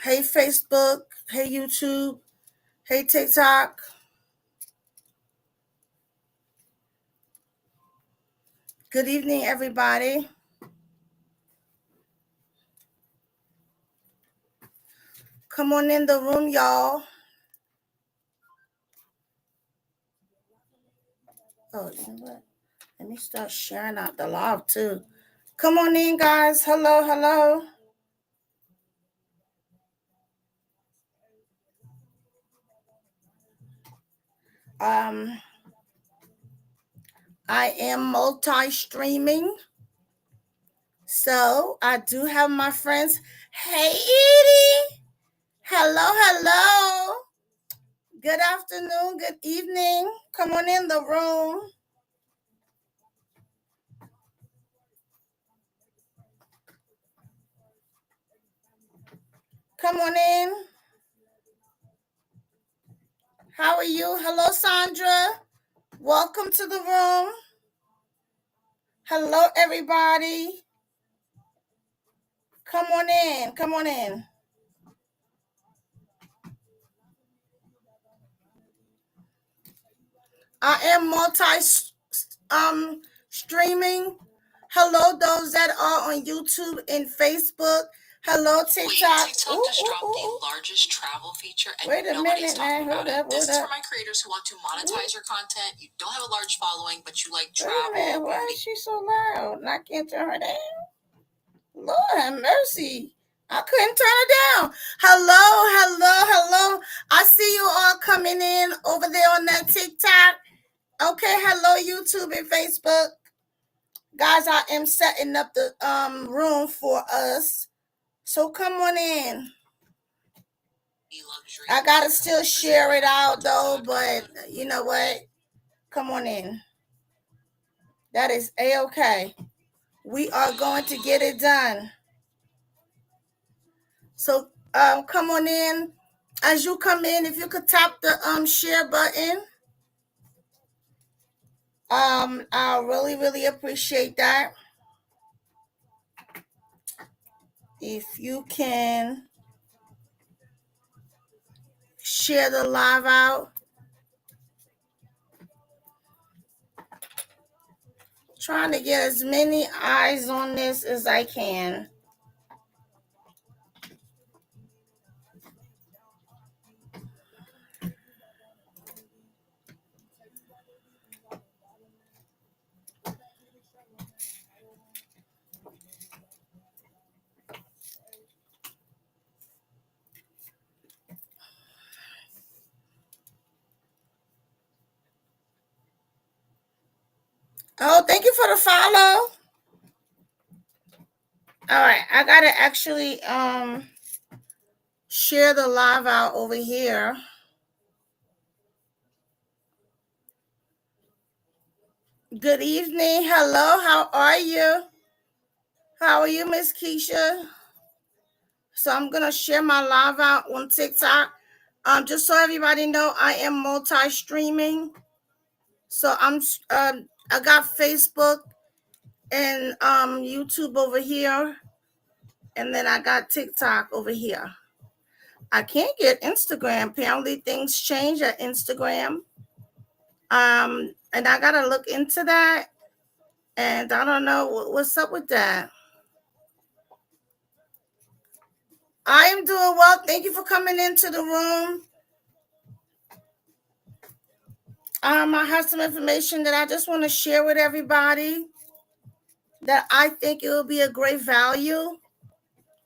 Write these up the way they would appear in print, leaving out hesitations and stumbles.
Hey Facebook, hey YouTube, hey TikTok. Good evening, everybody. Come on in the room, y'all. Oh, you know what? Let me start sharing out the live too. Come on in, guys. Hello, hello. Um, I am multi-streaming. So I do have my friends. Hey Edie. Hello, hello. Good afternoon, good evening. Come on in the room. Come on in. How are you? Hello, Sandra. Welcome to the room. Hello, everybody. Come on in. Come on in. I am streaming. Hello, those that are on YouTube and Facebook. Hello, TikTok. Wait, TikTok just dropped the largest travel feature, and nobody's talking about it. This is for my creators who want to monetize your content. You don't have a large following, but you like travel. Why is she so loud? I can't turn her down. Lord have mercy. I couldn't turn her down. Hello. I see you all coming in over there on that TikTok. Okay, hello, YouTube and Facebook. Guys, I am setting up the room for us. So come on in. I gotta still share it out though, but you know what? Come on in. That is A-okay. We are going to get it done. So come on in. As you come in, if you could tap the share button, I really appreciate that. If you can share the live out. Trying to get as many eyes on this as I can. Oh, thank you for the follow. All right, I gotta actually share the live out over here. Good evening. Hello, how are you? How are you, Miss Keisha? So I'm gonna share my live out on TikTok. Just so everybody know, I am multi-streaming. So I got Facebook and YouTube over here, and then I got TikTok over here. I can't get Instagram. Apparently things change at Instagram. And I gotta look into that. And I don't know what's up with that. I am doing well. Thank you for coming into the room. I have some information that I just want to share with everybody that I think it will be a great value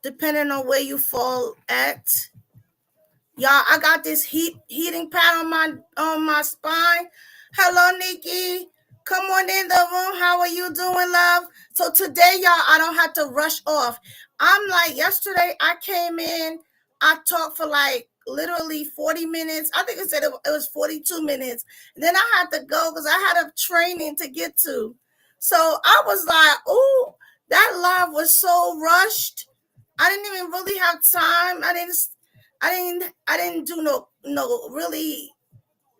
depending on where you fall at. Y'all, I got this heating pad on my spine. Hello, Nikki. Come on in the room. How are you doing, love? So today, y'all, I don't have to rush off. I'm like, yesterday I came in, I talked for like literally 40 minutes. I think it said it was 42 minutes. And then I had to go because I had a training to get to. So I was like, oh, that live was so rushed. I didn't even really have time. I didn't do no really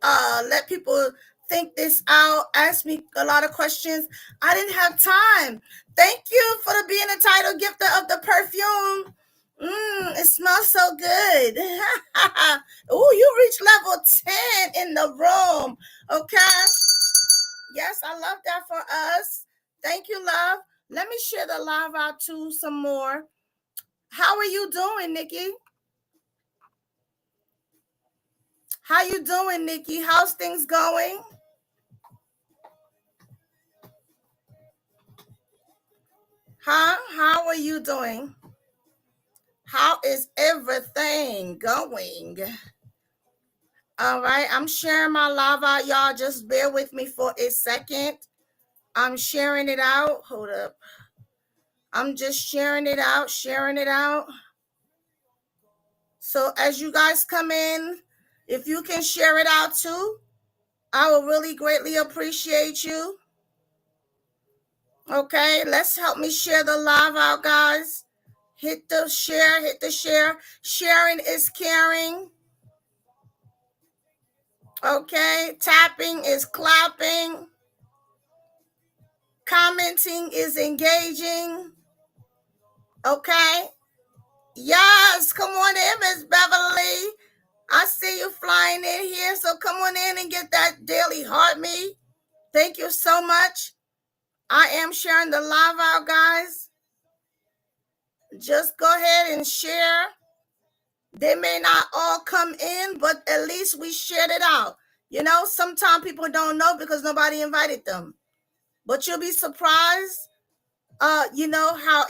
let people think this out, ask me a lot of questions. I didn't have time. Thank you for being a title gifter of the perfume. It smells so good. Oh, you reached level 10 in the room. Okay. Yes, I love that for us. Thank you, love. Let me share the live out to some more. How are you doing, Nikki? How you doing, Nikki? How's things going? Huh? How are you doing? How is everything going? All right, I'm sharing my live out, y'all. Just bear with me for a second. I'm sharing it out. Hold up. I'm just sharing it out. So as you guys come in, if you can share it out too, I will really greatly appreciate you. Okay, let's help me share the live out, guys. Hit the share. Sharing is caring. Okay, tapping is clapping. Commenting is engaging. Okay. Yes, come on in, Miss Beverly. I see you flying in here, so come on in and get that daily heart meet. Thank you so much. I am sharing the live out, guys. Just go ahead and share. They may not all come in, but at least we shared it out. You know, sometimes people don't know because nobody invited them. But you'll be surprised, you know, how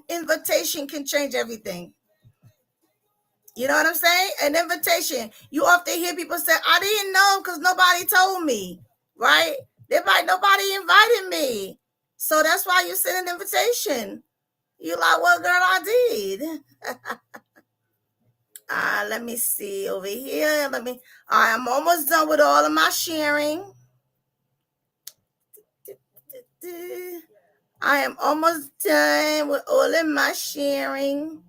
invitation can change everything. You know what I'm saying? An invitation. You often hear people say, I didn't know because nobody told me, right? They're like, nobody invited me. So that's why you send an invitation. You're like, well, girl, I did. Let me see over here. I'm almost done with all of my sharing. I am almost done with all of my sharing.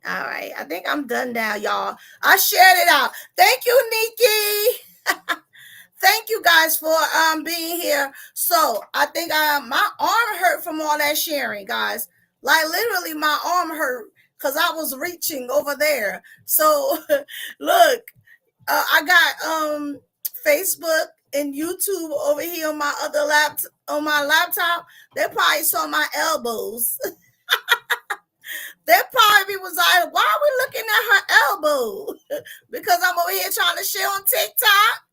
All right, I think I'm done now, y'all. I shared it out. Thank you, Nikki. Thank you guys for being here. So I think my arm hurt from all that sharing, guys. Like literally, my arm hurt because I was reaching over there. So look, I got Facebook and YouTube over here on my other laptop. They probably saw my elbows. They probably was like, why are we looking at her elbow? Because I'm over here trying to share on TikTok.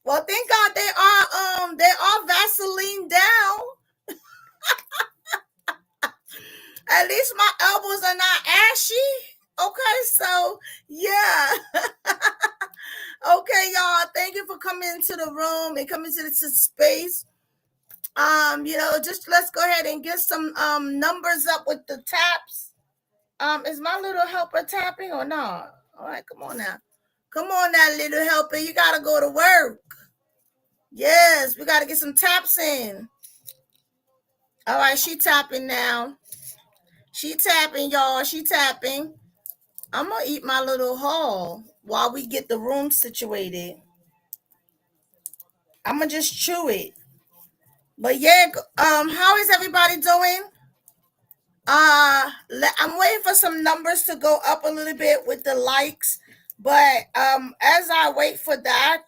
Well, thank God they are Vaseline down. At least my elbows are not ashy. Okay, so yeah. Okay, y'all. Thank you for coming into the room and coming to the space. You know, just let's go ahead and get some numbers up with the taps. Is my little helper tapping or not? All right, come on now. Come on now, little helper. You gotta go to work. Yes, we gotta get some taps in. All right, she tapping now. She tapping, y'all. She tapping. I'm gonna eat my little haul while we get the room situated. I'm gonna just chew it. But yeah, how is everybody doing? I'm waiting for some numbers to go up a little bit with the likes. But as I wait for that,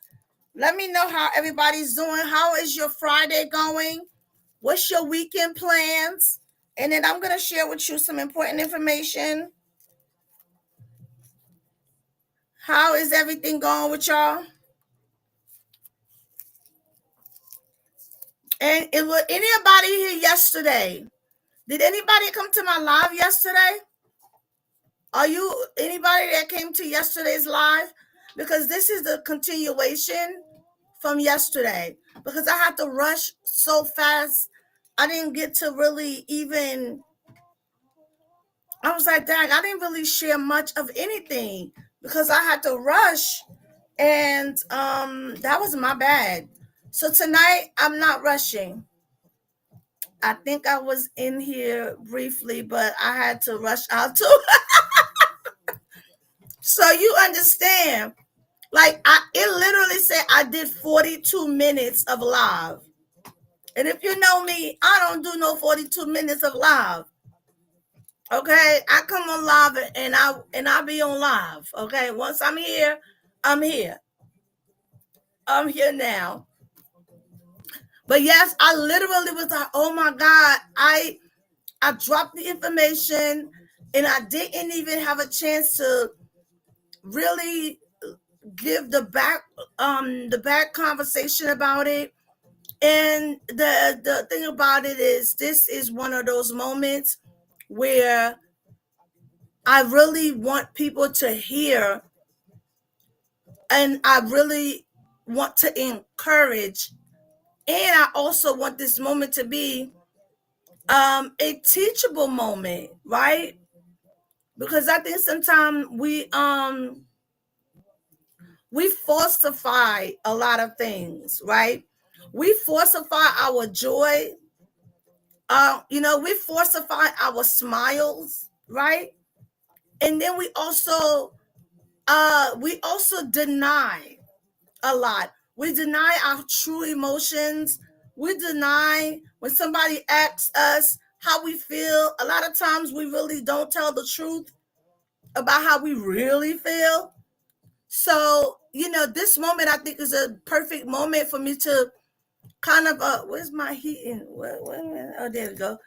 let me know how everybody's doing. How is your Friday going? What's your weekend plans? And then I'm going to share with you some important information. How is everything going with y'all? And was anybody here yesterday? Did anybody come to my live yesterday? Are you anybody that came to yesterday's live? Because this is the continuation from yesterday. Because I had to rush so fast. I didn't get to really even... I was like, dang, I didn't really share much of anything because I had to rush, and that was my bad. So tonight I'm not rushing. I think I was in here briefly, but I had to rush out too. So you understand, like it literally said I did 42 minutes of live. And if you know me, I don't do no 42 minutes of live. Okay, I come on live and I be on live. Okay, once I'm here, I'm here. I'm here now. But yes, I literally was like, oh my God, I dropped the information and I didn't even have a chance to really give the back conversation about it. And the thing about it is, this is one of those moments where I really want people to hear, and I really want to encourage, and I also want this moment to be a teachable moment, right? Because I think sometimes we falsify a lot of things, right? We falsify our joy. We falsify our smiles, right? And then we also deny a lot. We deny our true emotions. We deny when somebody asks us how we feel. A lot of times we really don't tell the truth about how we really feel. So, this moment I think is a perfect moment for me to kind of where's my heating? Oh, there we go.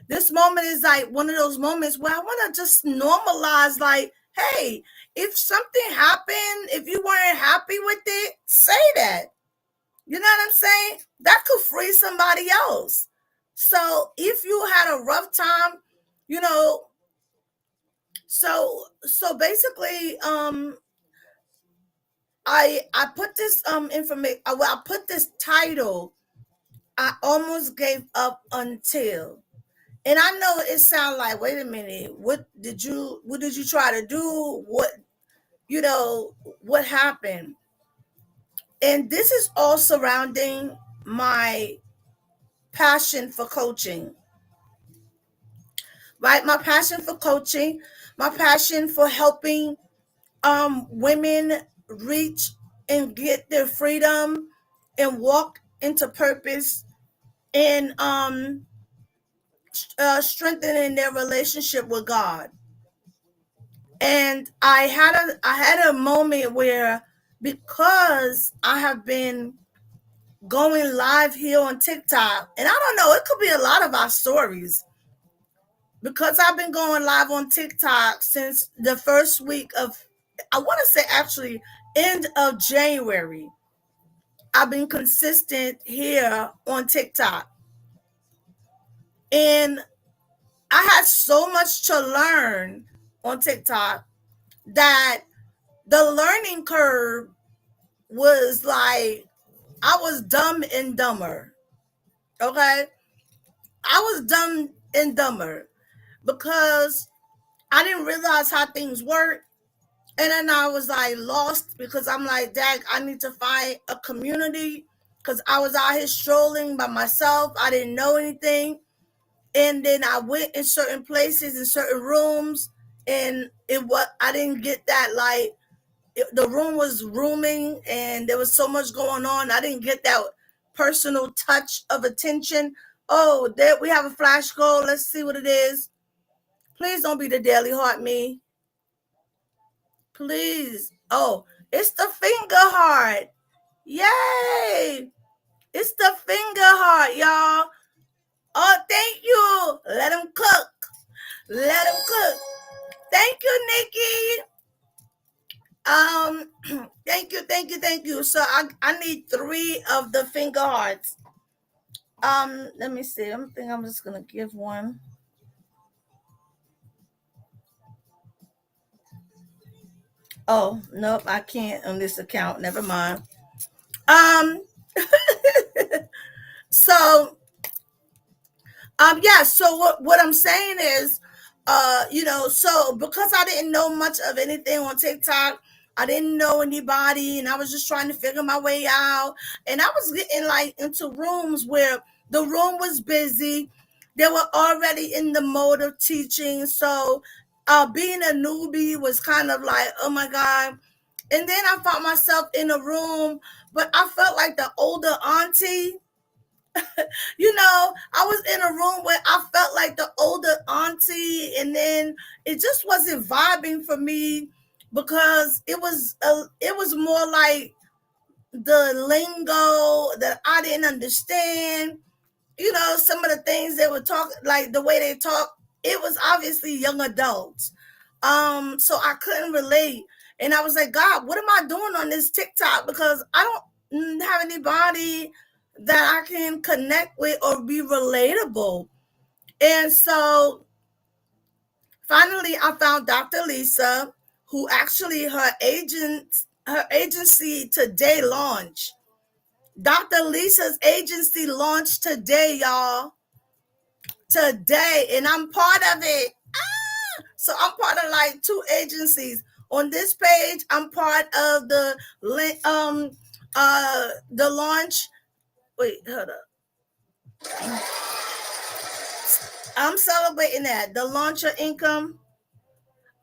This moment is like one of those moments where I want to just normalize, like, hey, if something happened, if you weren't happy with it, say that. You know what I'm saying? That could free somebody else. So if you had a rough time, you know, so basically, I put this information. Well, I put this title. I almost gave up until. And I know it sounds like, wait a minute, what did you try to do? What happened? And this is all surrounding my passion for coaching. Right? My passion for coaching, my passion for helping women reach and get their freedom and walk into purpose, and strengthening their relationship with God. And I had a moment where, because I have been going live here on TikTok, and I don't know, it could be a lot of our stories, because I've been going live on TikTok since the first week of, I want to say actually end of January. I've been consistent here on TikTok, and I had so much to learn on TikTok that the learning curve was like, I was dumb and dumber. Okay? I was dumb and dumber because I didn't realize how things work. And then I was like lost, because I'm like, Dad, I need to find a community, because I was out here strolling by myself. I didn't know anything. And then I went in certain places, in certain rooms, and I didn't get that, like, the room was rooming and there was so much going on. I didn't get that personal touch of attention. Oh, there we have a flash goal. Let's see what it is. Please don't be the Daily Heart me. Please. Oh, it's the finger heart. Yay! It's the finger heart, y'all. Oh, thank you. Let them cook. Let them cook. Thank you, Nikki. Thank you. So I need 3 of the finger hearts. Let me see. I think I'm just gonna give one. Oh, nope, I can't on this account. Never mind. So yeah, so what I'm saying is, so because I didn't know much of anything on TikTok, I didn't know anybody, and I was just trying to figure my way out. And I was getting like into rooms where the room was busy. They were already in the mode of teaching. So being a newbie was kind of like, oh my God. And then I found myself in a room, but I felt like the older auntie. I was in a room where I felt like the older auntie, and then it just wasn't vibing for me because it was more like the lingo that I didn't understand. Some of the things they would talk, like the way they talk, it was obviously young adults. So I couldn't relate. And I was like, God, what am I doing on this TikTok? Because I don't have anybody that I can connect with or be relatable. And so finally I found Dr. Lisa, who actually her agency today launched. Dr. Lisa's agency launched today, y'all. Today, and I'm part of it. So I'm part of like 2 agencies. On this page, I'm part of the launch. Wait, hold up. I'm celebrating that. The launch of income.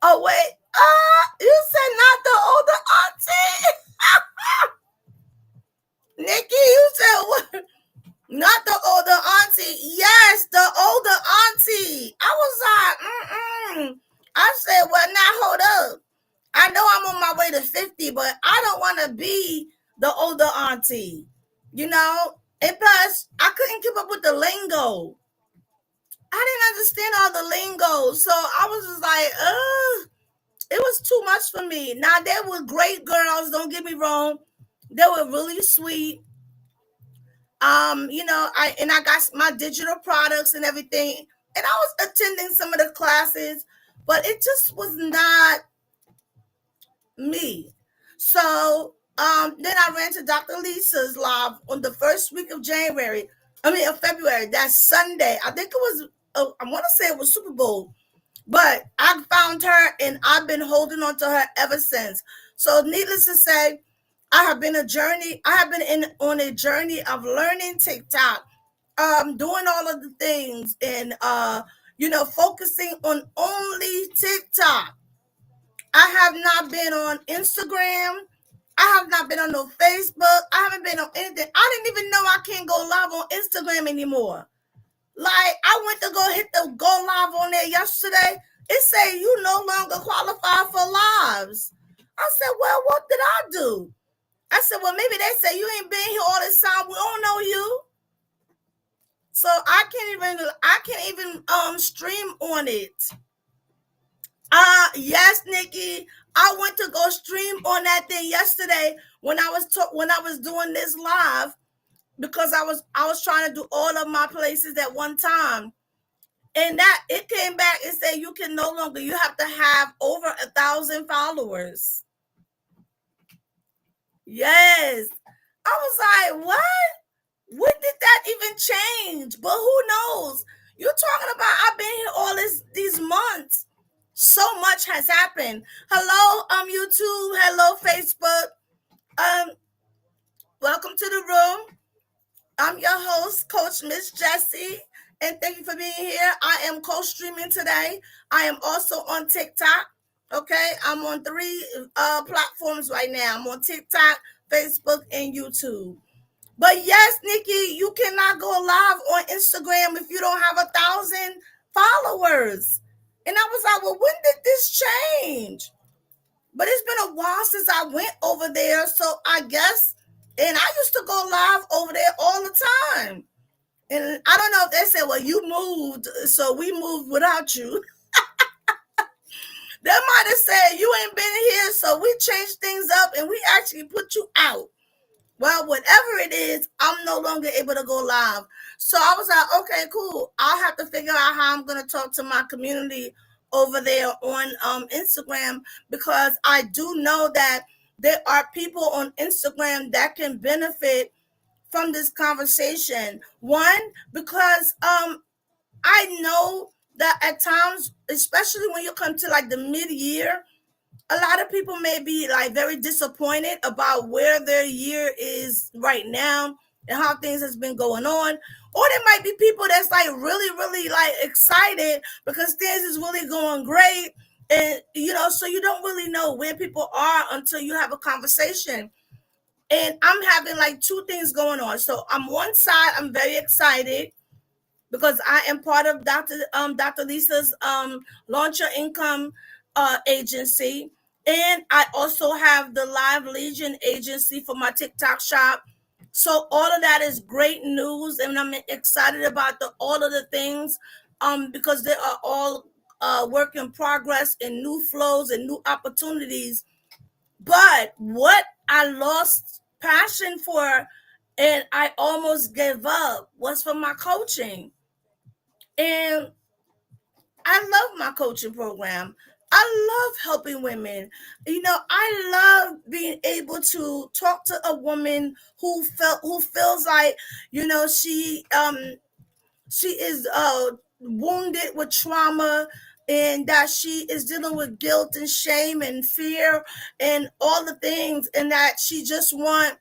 Oh, wait. You said not the older auntie. Nikki, you said what? Not the older auntie. Yes, the older auntie. I was like, I said, well, now hold up. I know I'm on my way to 50, but I don't want to be the older auntie, And plus, I couldn't keep up with the lingo. I didn't understand all the lingo. So I was just like, it was too much for me. Now, they were great girls. Don't get me wrong. They were really sweet. I got my digital products and everything, and I was attending some of the classes, but it just was not me. So then I ran to Dr. Lisa's live on the first week of February. That's Sunday. I think it was, I want to say it was Super Bowl, but I found her and I've been holding on to her ever since. So needless to say, I have been on a journey of learning TikTok, doing all of the things, and focusing on only TikTok. I have not been on Instagram. I have not been on no Facebook. I haven't been on anything. I didn't even know I can't go live on Instagram anymore. Like, I went to go hit the go live on there yesterday. It said you no longer qualify for lives. I said, well, what did I do? I said, well, maybe they say you ain't been here all this time. We don't know you. So I can't even stream on it. Yes, Nikki. I went to go stream on that thing yesterday when I was doing this live, because I was trying to do all of my places at one time. And that it came back and said you have to have over 1,000 followers. Yes. I was like, what? When did that even change? But who knows? You're talking about I've been here all these months. So much has happened. Hello, YouTube. Hello, Facebook. Welcome to the room. I'm your host, Coach Miss Jessie, and thank you for being here. I am co-streaming today. I am also on TikTok. Okay, I'm on 3 platforms right now. I'm on TikTok, Facebook, and YouTube. But yes, Nikki, you cannot go live on Instagram if you don't have 1,000 followers. And I was like, well, when did this change? But it's been a while since I went over there. So I guess, and I used to go live over there all the time. And I don't know if they said, well, you moved, so we moved without you. They might have said, you ain't been here, so we changed things up and we actually put you out. Well, whatever it is, I'm no longer able to go live. So I was like, okay, cool. I'll have to figure out how I'm going to talk to my community over there on Instagram, because I do know that there are people on Instagram that can benefit from this conversation. One, because I know that at times, especially when you come to like the mid-year, a lot of people may be like very disappointed about where their year is right now and how things has been going on. Or there might be people that's like really, really like excited because things is really going great. And, so you don't really know where people are until you have a conversation. And I'm having like two things going on. So on one side, I'm very excited because I am part of Dr. Lisa's Launch Your Income agency. And I also have the Live Legion agency for my TikTok shop. So all of that is great news, and I'm excited about all of the things because they are all work in progress and new flows and new opportunities. But what I lost passion for and I almost gave up was for my coaching. And I love my coaching program. I love helping women. I love being able to talk to a woman who feels like, she is wounded with trauma, and that she is dealing with guilt and shame and fear and all the things, and that she just want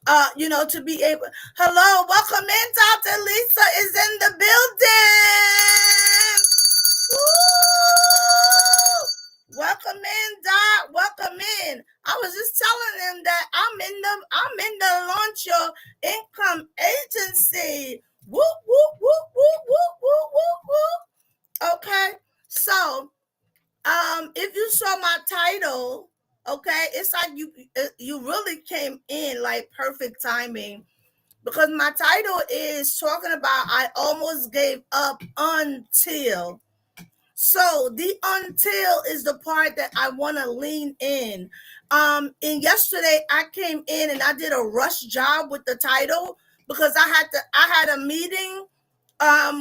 to be able. Hello, welcome in. Dr. Lisa is in the building. Woo! Welcome in, Doc. Welcome in. I was just telling them that I'm in the Launch Your Income agency. Whoop, whoop, whoop, whoop, whoop, whoop, whoop, whoop. Okay. So, if you saw my title, okay, it's like you really came in like perfect timing, because my title is talking about I almost gave up until. So the until is the part that I want to lean in. And yesterday I came in and I did a rush job with the title because I had a meeting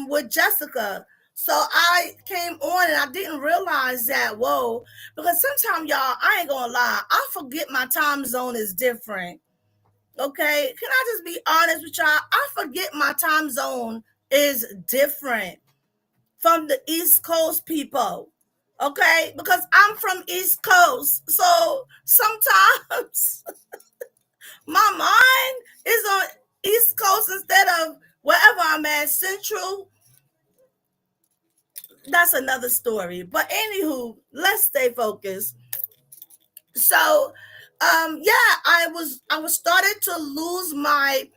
with Jessica. So I came on and I didn't realize that, whoa, because sometimes y'all, I ain't gonna lie, I forget my time zone is different. Okay, can I just be honest with y'all? I forget my time zone is different from the East Coast people. Okay, because I'm from East Coast. So sometimes my mind is on East Coast instead of wherever I'm at, Central. That's another story. But anywho, let's stay focused. So yeah, I was started to lose my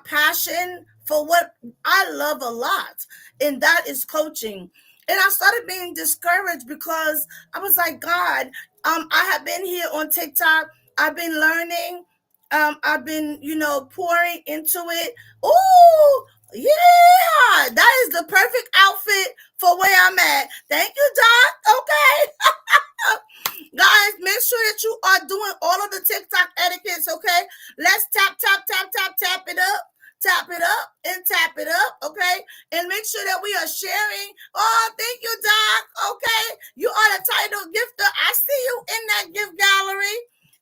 passion for what I love a lot, and that is coaching. And I started being discouraged because I was like, God, I have been here on TikTok, I've been learning, I've been, pouring into it. Oh yeah, that is the perfect outfit for where I'm at. Thank you, Doc. Okay. Guys, make sure that you are doing all of the TikTok etiquettes, okay? Let's tap, tap, tap, tap, tap it up. Tap it up and tap it up, okay? And make sure that we are sharing. Oh, thank you, Doc. Okay. You are the title gifter. I see you in that gift gallery.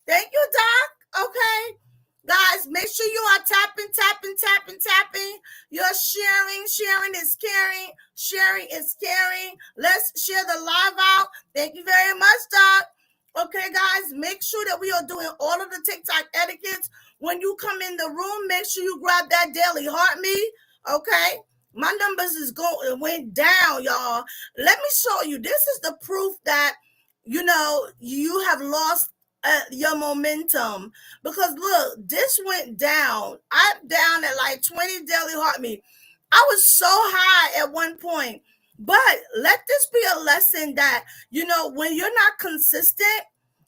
Thank you, Doc. Okay. Guys, make sure you are tapping, tapping, tapping, tapping. You're sharing. Sharing is caring. Sharing is caring. Let's share the live out. Thank you very much, Doc. Okay, guys, make sure that we are doing all of the TikTok etiquettes. When you come in the room, make sure you grab that daily heart me. Okay, my numbers went down, y'all. Let me show you. This is the proof that you have lost your momentum, because look, this went down. I'm down at like 20 daily heart me. I was so high at one point. But let this be a lesson that, when you're not consistent,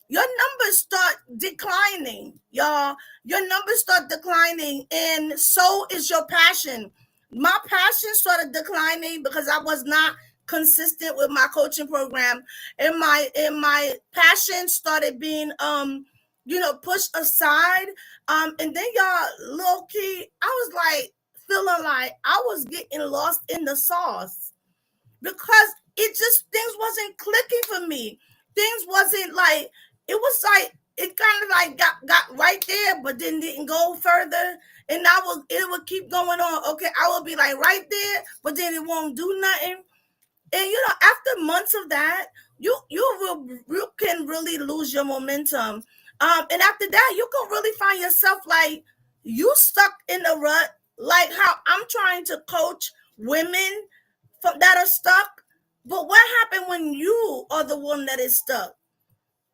your numbers start declining, y'all. Your numbers start declining, and so is your passion. My passion started declining because I was not consistent with my coaching program, and my passion started being pushed aside. And then y'all, low key, I was like feeling like I was getting lost in the sauce, because things wasn't clicking for me. Things wasn't like, it was like it kind of like got right there, but then didn't go further. And it would keep going on. Okay, I would be like right there, but then it won't do nothing. And after months of that, you can really lose your momentum. And after that, you can really find yourself like you stuck in a rut, like how I'm trying to coach women that are stuck. But what happened when you are the one that is stuck?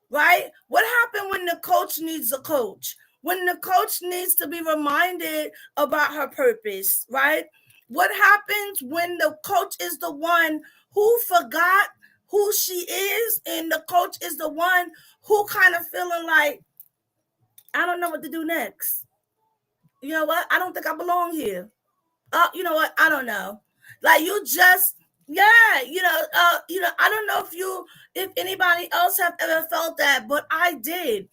Right? What happened when the coach needs a coach? when the coach needs to be reminded about her purpose, right? What happens when the coach is the one who forgot who she is, and the coach is the one who kind of feeling like, I don't know what to do next. You know what? I don't think I belong here. You know what? I don't know. Like you just, yeah, I don't know if anybody else have ever felt that, but I did.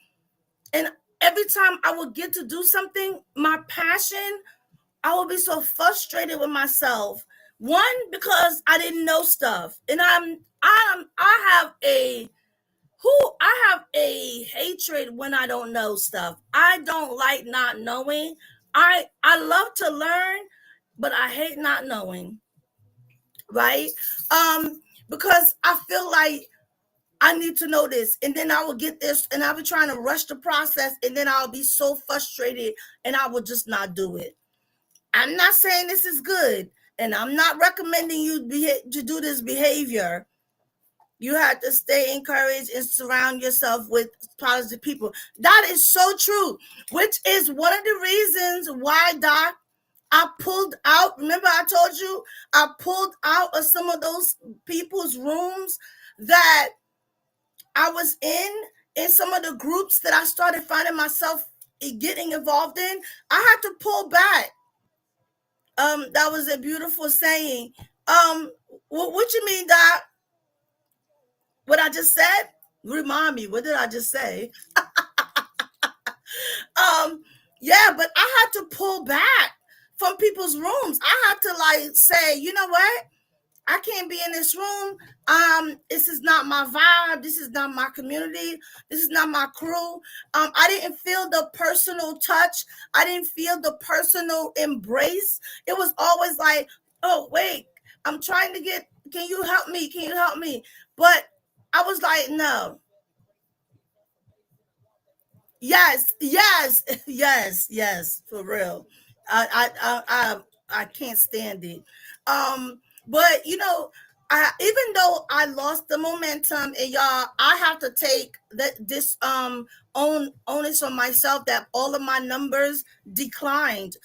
And every time I would get to do something, my passion, I would be so frustrated with myself. One, because I didn't know stuff, and I have a hatred when I don't know stuff. I don't like not knowing. I love to learn, but I hate not knowing. Right? Because I feel like I need to know this, and then I will get this, and I'll be trying to rush the process, and then I'll be so frustrated, and I will just not do it. I'm not saying this is good, and I'm not recommending you to do this behavior. You have to stay encouraged and surround yourself with positive people. That is so true, which is one of the reasons why, Doc, I pulled out. Remember I told you I pulled out of some of those people's rooms that I was in some of the groups that I started finding myself getting involved in. I had to pull back. That was a beautiful saying. What you mean, Doc? What I just said? Remind me, what did I just say? Yeah, but I had to pull back from people's rooms. I had to like say, you know what? I can't be in this room. This is not my vibe. This is not my community. This is not my crew. I didn't feel the personal touch. I didn't feel the personal embrace. It was always like, oh, wait, I'm trying to get, can you help me? Can you help me? But I was like, no. Yes, for real. I can't stand it. But even though I lost the momentum, and y'all, I have to take this onus on myself that all of my numbers declined.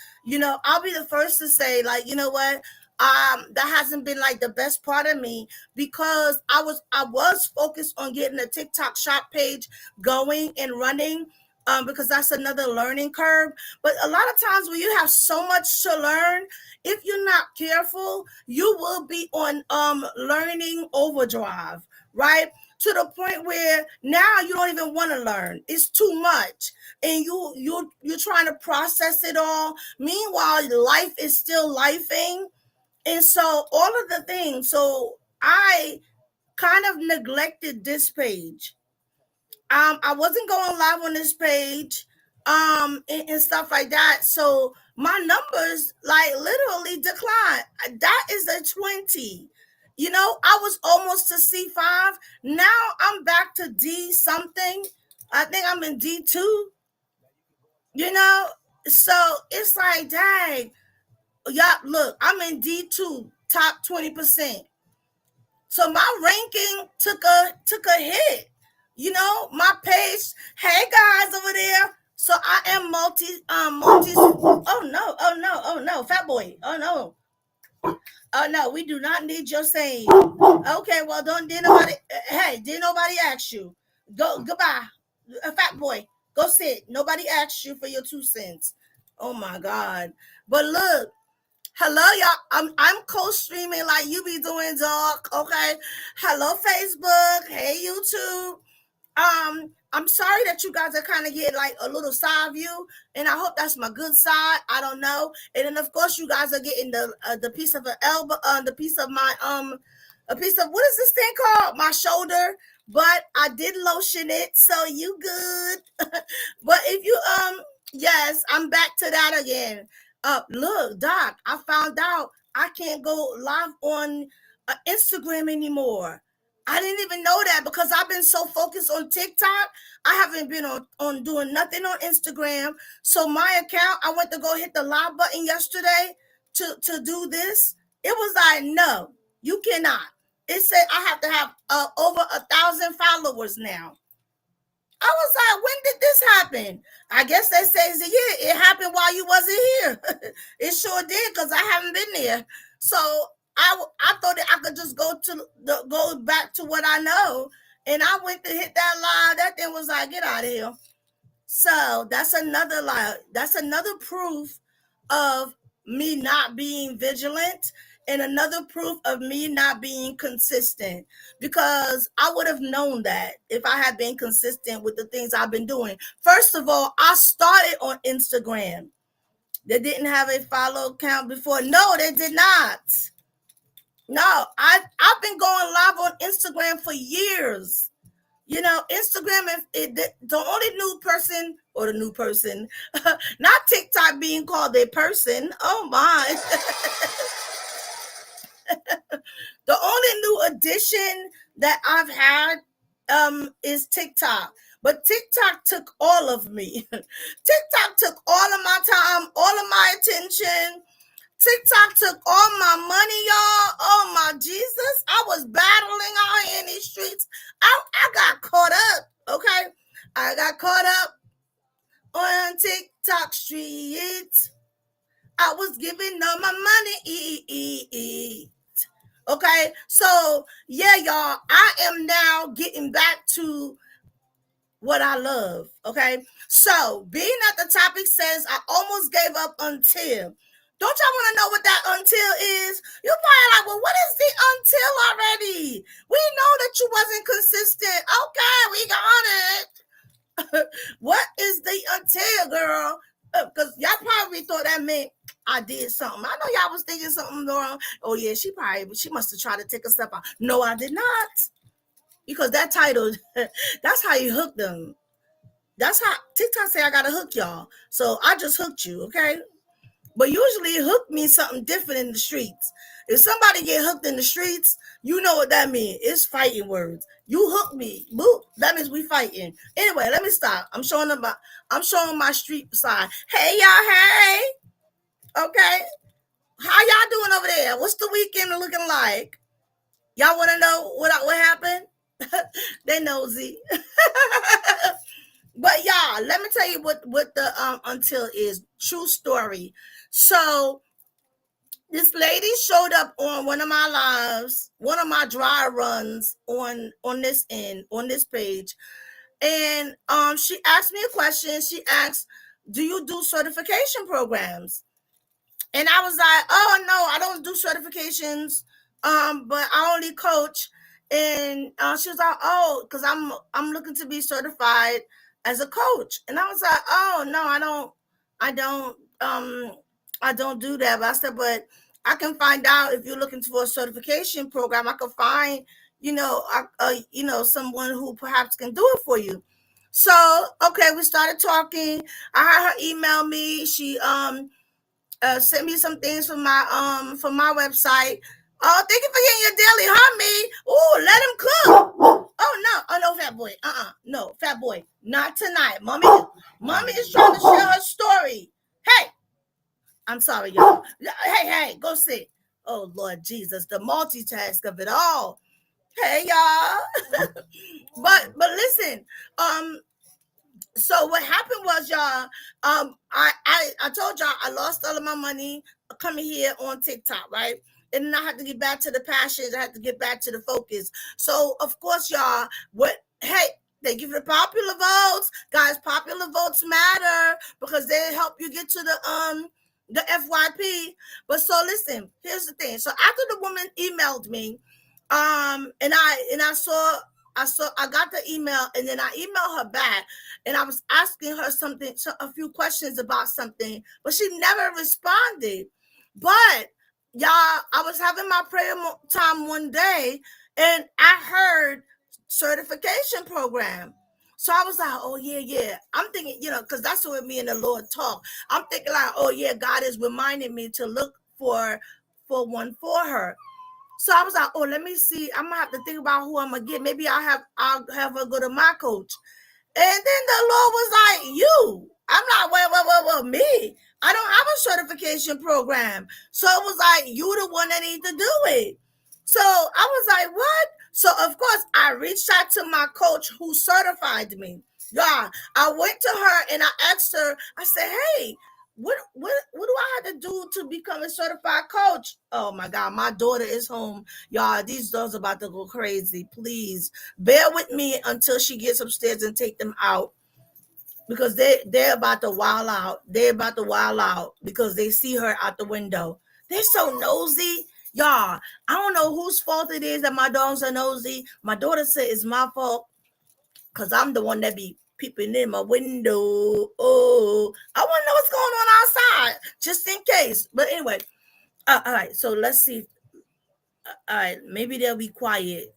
I'll be the first to say, like, you know what? That hasn't been like the best part of me, because I was focused on getting a TikTok shop page going and running. Because that's another learning curve. But a lot of times when you have so much to learn, if you're not careful, you will be on learning overdrive, right? To the point where now you don't even want to learn. It's too much. And you're trying to process it all. Meanwhile, life is still lifing. And so all of the things. So I kind of neglected this page. I wasn't going live on this page, and stuff like that. So my numbers like literally declined. That is a 20. I was almost to C5. Now I'm back to D something. I think I'm in D2. So it's like, dang, y'all, look, I'm in D2, top 20%. So my ranking took a hit. My page, hey guys over there. So I am multi oh no, fat boy. Oh no, we do not need your saying. Okay, well, did nobody ask you? Goodbye. Fat boy, go sit. Nobody asked you for your 2 cents. Oh my God. But look, hello, y'all. I'm co-streaming like you be doing, dog. Okay. Hello, Facebook. Hey, YouTube. I'm sorry that you guys are kind of getting like a little side view, and I hope that's my good side. I don't know. And then of course you guys are getting the piece of an elbow, the piece of my a piece of, what is this thing called? My shoulder. But I did lotion it, so you good. But if you yes, I'm back to that again. Look, Doc, I found out I can't go live on Instagram anymore. I didn't even know that, because I've been so focused on TikTok. I haven't been on doing nothing on Instagram. So my account, I went to go hit the live button yesterday to do this. It was like, no, you cannot. It said I have to have over 1,000 followers now. I was like, when did this happen? I guess they say, yeah, it happened while you wasn't here. It sure did, because I haven't been there. So I thought that I could just go back to what I know. And I went to hit that line. That thing was like, get out of here. So that's another lie. That's another proof of me not being vigilant, and another proof of me not being consistent, because I would have known that if I had been consistent with the things I've been doing. First of all, I started on Instagram. They didn't have a follow count before. No, they did not. No, I've been going live on Instagram for years. You know, Instagram, the only new person, or the new person, not TikTok being called a person. Oh my. The only new addition that I've had is TikTok. But TikTok took all of me. TikTok took all of my time, all of my attention. TikTok took all my money, y'all. Oh my Jesus. I was battling out here in these streets. I got caught up. Okay. I got caught up on TikTok streets. I was giving them my money. Okay. So yeah, y'all, I am now getting back to what I love. Okay. So being that the topic says I almost gave up until. Don't y'all want to know what that until is? You're probably like, well, what is the until already? We know that you wasn't consistent. Okay, we got it. What is the until, girl? Because y'all probably thought that meant I did something. I know y'all was thinking something wrong. Oh, yeah, she must have tried to take a step out. No, I did not. Because that title, that's how you hook them. That's how TikTok say I got to hook y'all. So I just hooked you, okay? But usually hook means something different in the streets. If somebody get hooked in the streets, you know what that means. It's fighting words. You hook me. Boop. That means we fighting. Anyway, let me stop. I'm showing my street side. Hey, y'all. Hey. Okay. How y'all doing over there? What's the weekend looking like? Y'all want to know what happened? They nosy. But y'all, let me tell you what the until is. True story. So this lady showed up on one of my lives, one of my dry runs on this page, and she asked me a question. She asked, "Do you do certification programs?" And I was like, "Oh no, I don't do certifications, but I only coach." And she was like, "Oh, because I'm looking to be certified as a coach." And I was like, "Oh no, I don't do that." But I said, "But I can find out if you're looking for a certification program. I can find, someone who perhaps can do it for you." So okay, we started talking. I had her email me. She sent me some things from my website. Oh, thank you for getting your daily homie. Oh, let him cook. Oh no, Fat Boy. No, Fat Boy, not tonight. Mommy is trying to share her story. Hey, I'm sorry, y'all. Hey, go sit. Oh Lord Jesus, the multitask of it all. Hey, y'all. but listen, so what happened was, y'all, I told y'all I lost all of my money coming here on TikTok, right? And then I had to get back to the passions. I had to get back to the focus. So of course, y'all, they give the popular votes, guys. Popular votes matter because they help you get to the FYP. But so listen, here's the thing. So after the woman emailed me, and I got the email, and then I emailed her back, and I was asking her a few questions about something, but she never responded. But y'all, I was having my prayer time one day, and I heard certification program. So I was like, oh yeah. I'm thinking, because that's what me and the Lord talk. I'm thinking like, oh yeah, God is reminding me to look for one for her. So I was like, oh, let me see. I'm gonna have to think about who I'm gonna get. Maybe I'll have her go to my coach. And then the Lord was like, you. I'm like, well, me. I don't have a certification program. So it was like, you the one that need to do it. So I was like, what? So of course I reached out to my coach who certified me. Yeah, I went to her and I asked her, I said, hey, what do I have to do to become a certified coach? Oh my God, my daughter is home. Y'all, these dogs are about to go crazy. Please bear with me until she gets upstairs and take them out, because they're about to wild out. They're about to wild out because they see her out the window. They're so nosy. Y'all, I don't know whose fault it is that my dogs are nosy. My daughter said it's my fault because I'm the one that be peeping in my window. Oh, I want to know what's going on outside, just in case. But anyway, all right. So let's see. All right, maybe they'll be quiet.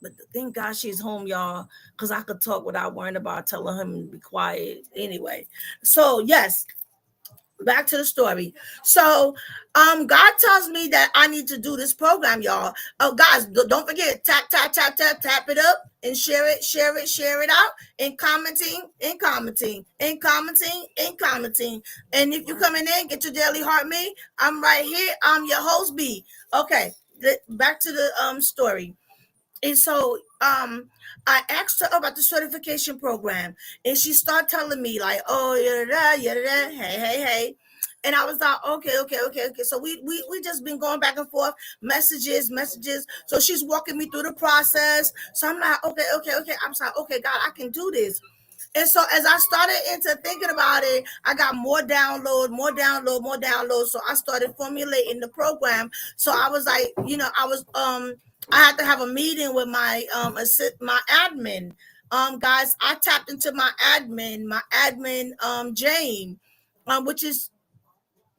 But thank God she's home, y'all, because I could talk without worrying about telling him to be quiet. Anyway, so yes, back to the story. So God tells me that I need to do this program, y'all. Oh, guys, don't forget, tap it up and share it out, and commenting. And if you're coming in, get your daily heart me. I'm right here. I'm your host B. Okay, back to the story. And so I asked her about the certification program, and she started telling me like, oh, hey. And I was like, okay. So we just been going back and forth, messages. So she's walking me through the process. So I'm like, okay. I'm like, okay, God, I can do this. And so as I started into thinking about it, I got more download. So I started formulating the program. So I was like, I had to have a meeting with my my admin. Guys, I tapped into my admin, Jane, which is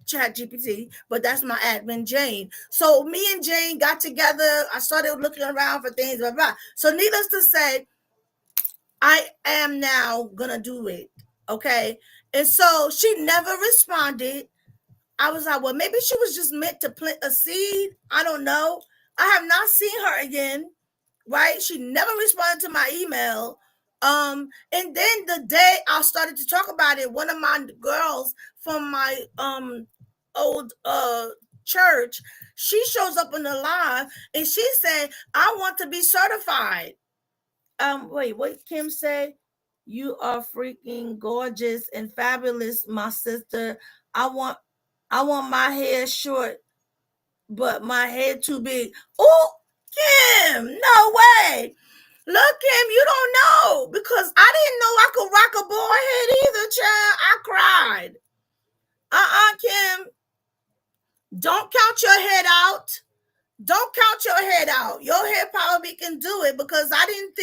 Chat GPT, but that's my admin Jane. So me and Jane got together. I started looking around for things, blah, blah. So needless to say, I am now gonna do it. Okay. And so she never responded. I was like, well, maybe she was just meant to plant a seed. I don't know. I have not seen her again. Right? She never responded to my email. And then the day I started to talk about it, one of my girls from my old church, she shows up in the live and she said, I want to be certified. Wait, what Kim say? You are freaking gorgeous and fabulous, my sister. I want my hair short, but my head too big. Oh, Kim, no way. Look, Kim, you don't know, because I didn't know I could rock a boy head either, child. I cried. Kim, don't count your head out. Don't count your head out. Your head probably can do it, because I didn't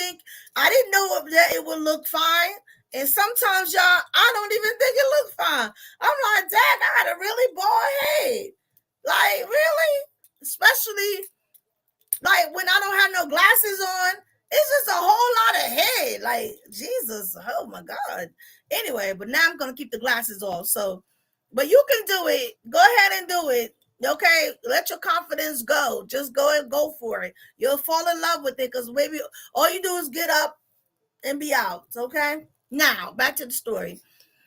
know that it would look fine. And sometimes, y'all, I don't even think it looks fine. I'm like, Dad, I had a really bald head. Like, really? Especially, like, when I don't have no glasses on, it's just a whole lot of head. Like, Jesus, oh my God. Anyway, but now I'm going to keep the glasses off. So, but you can do it. Go ahead and do it. Okay, let your confidence go. Just go and go for it. You'll fall in love with it, because maybe all you do is get up and be out. Okay, now back to the story.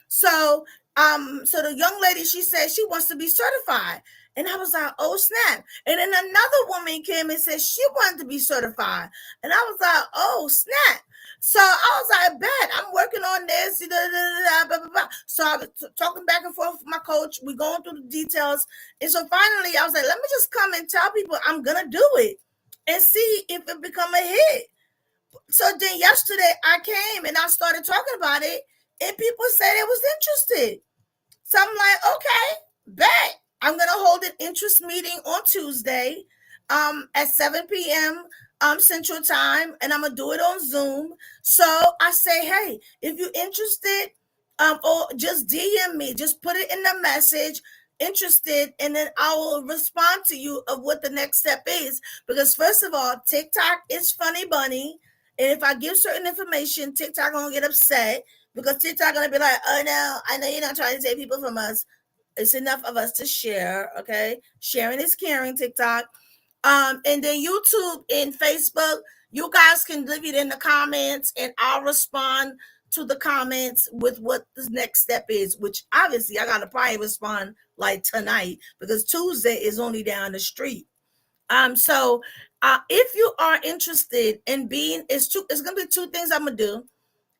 So the young lady, she said she wants to be certified, and I was like, oh snap. And then another woman came and said she wanted to be certified, and I was like, oh snap. So I was like, bet, I'm working on this, blah, blah, blah. So I was talking back and forth with my coach. We going through the details. And so finally I was like, let me just come and tell people I'm gonna do it and see if it become a hit. So then yesterday I came and I started talking about it, and people said it was interested. So I'm like, okay, bet. I'm gonna hold an interest meeting on Tuesday, at 7 p.m. Central Time, and I'm gonna do it on Zoom. So I say, hey, if you're interested, or just DM me, just put it in the message, interested, and then I will respond to you of what the next step is. Because first of all, TikTok is funny bunny, and if I give certain information, TikTok gonna get upset, because TikTok gonna be like, oh no, I know you're not trying to take people from us. It's enough of us to share. Okay, sharing is caring, TikTok. And then YouTube and Facebook, you guys can leave it in the comments, and I'll respond to the comments with what the next step is, which obviously I gotta probably respond like tonight, because Tuesday is only down the street. So if you are interested in being, it's gonna be two things I'm gonna do.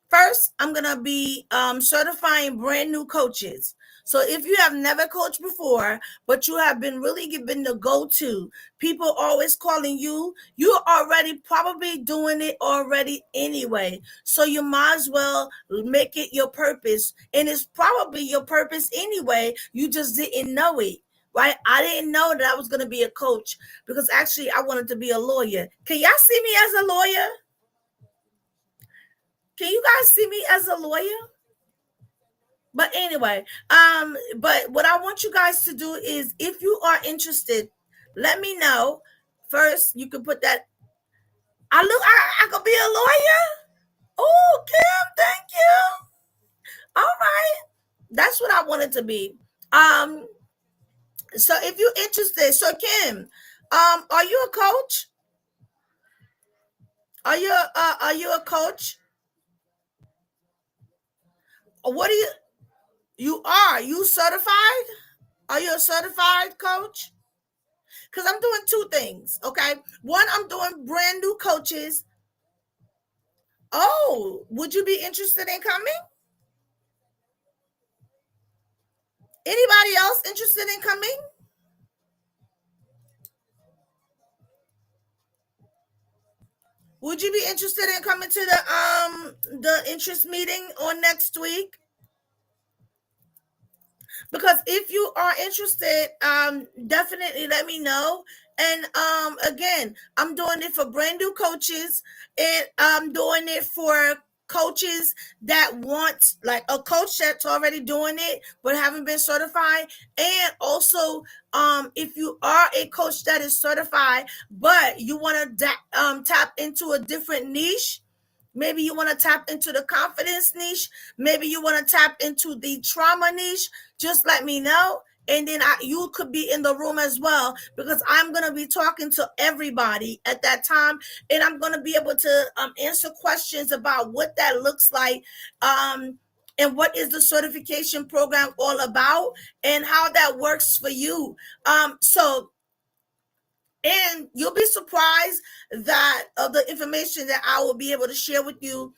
First, I'm going to be certifying brand new coaches. So if you have never coached before, but you have been the go-to, people always calling you, you're already probably doing it already anyway. So you might as well make it your purpose. And it's probably your purpose anyway. You just didn't know it. Right? I didn't know that I was going to be a coach because actually I wanted to be a lawyer. Can y'all see me as a lawyer? Can you guys see me as a lawyer? But anyway, but what I want you guys to do is, if you are interested, let me know. First, you can put that. I could be a lawyer. Oh, Kim, thank you. All right, that's what I wanted to be. So if you're interested, so Kim, are you a coach? Are you a coach? What are you are you certified? Are you a certified coach? Because I'm doing two things, okay? One, I'm doing brand new coaches. Oh, would you be interested in coming? Anybody else interested in coming? Would you be interested in coming to the interest meeting on next week? Because if you are interested, definitely let me know. And again, I'm doing it for brand new coaches, and I'm doing it for coaches that want, like, a coach that's already doing it but haven't been certified. And also, if you are a coach that is certified but you want to tap into a different niche, maybe you want to tap into the confidence niche, maybe you want to tap into the trauma niche, just let me know. And then you could be in the room as well, because I'm going to be talking to everybody at that time. And I'm going to be able to answer questions about what that looks like, and what is the certification program all about, and how that works for you. And you'll be surprised that of the information that I will be able to share with you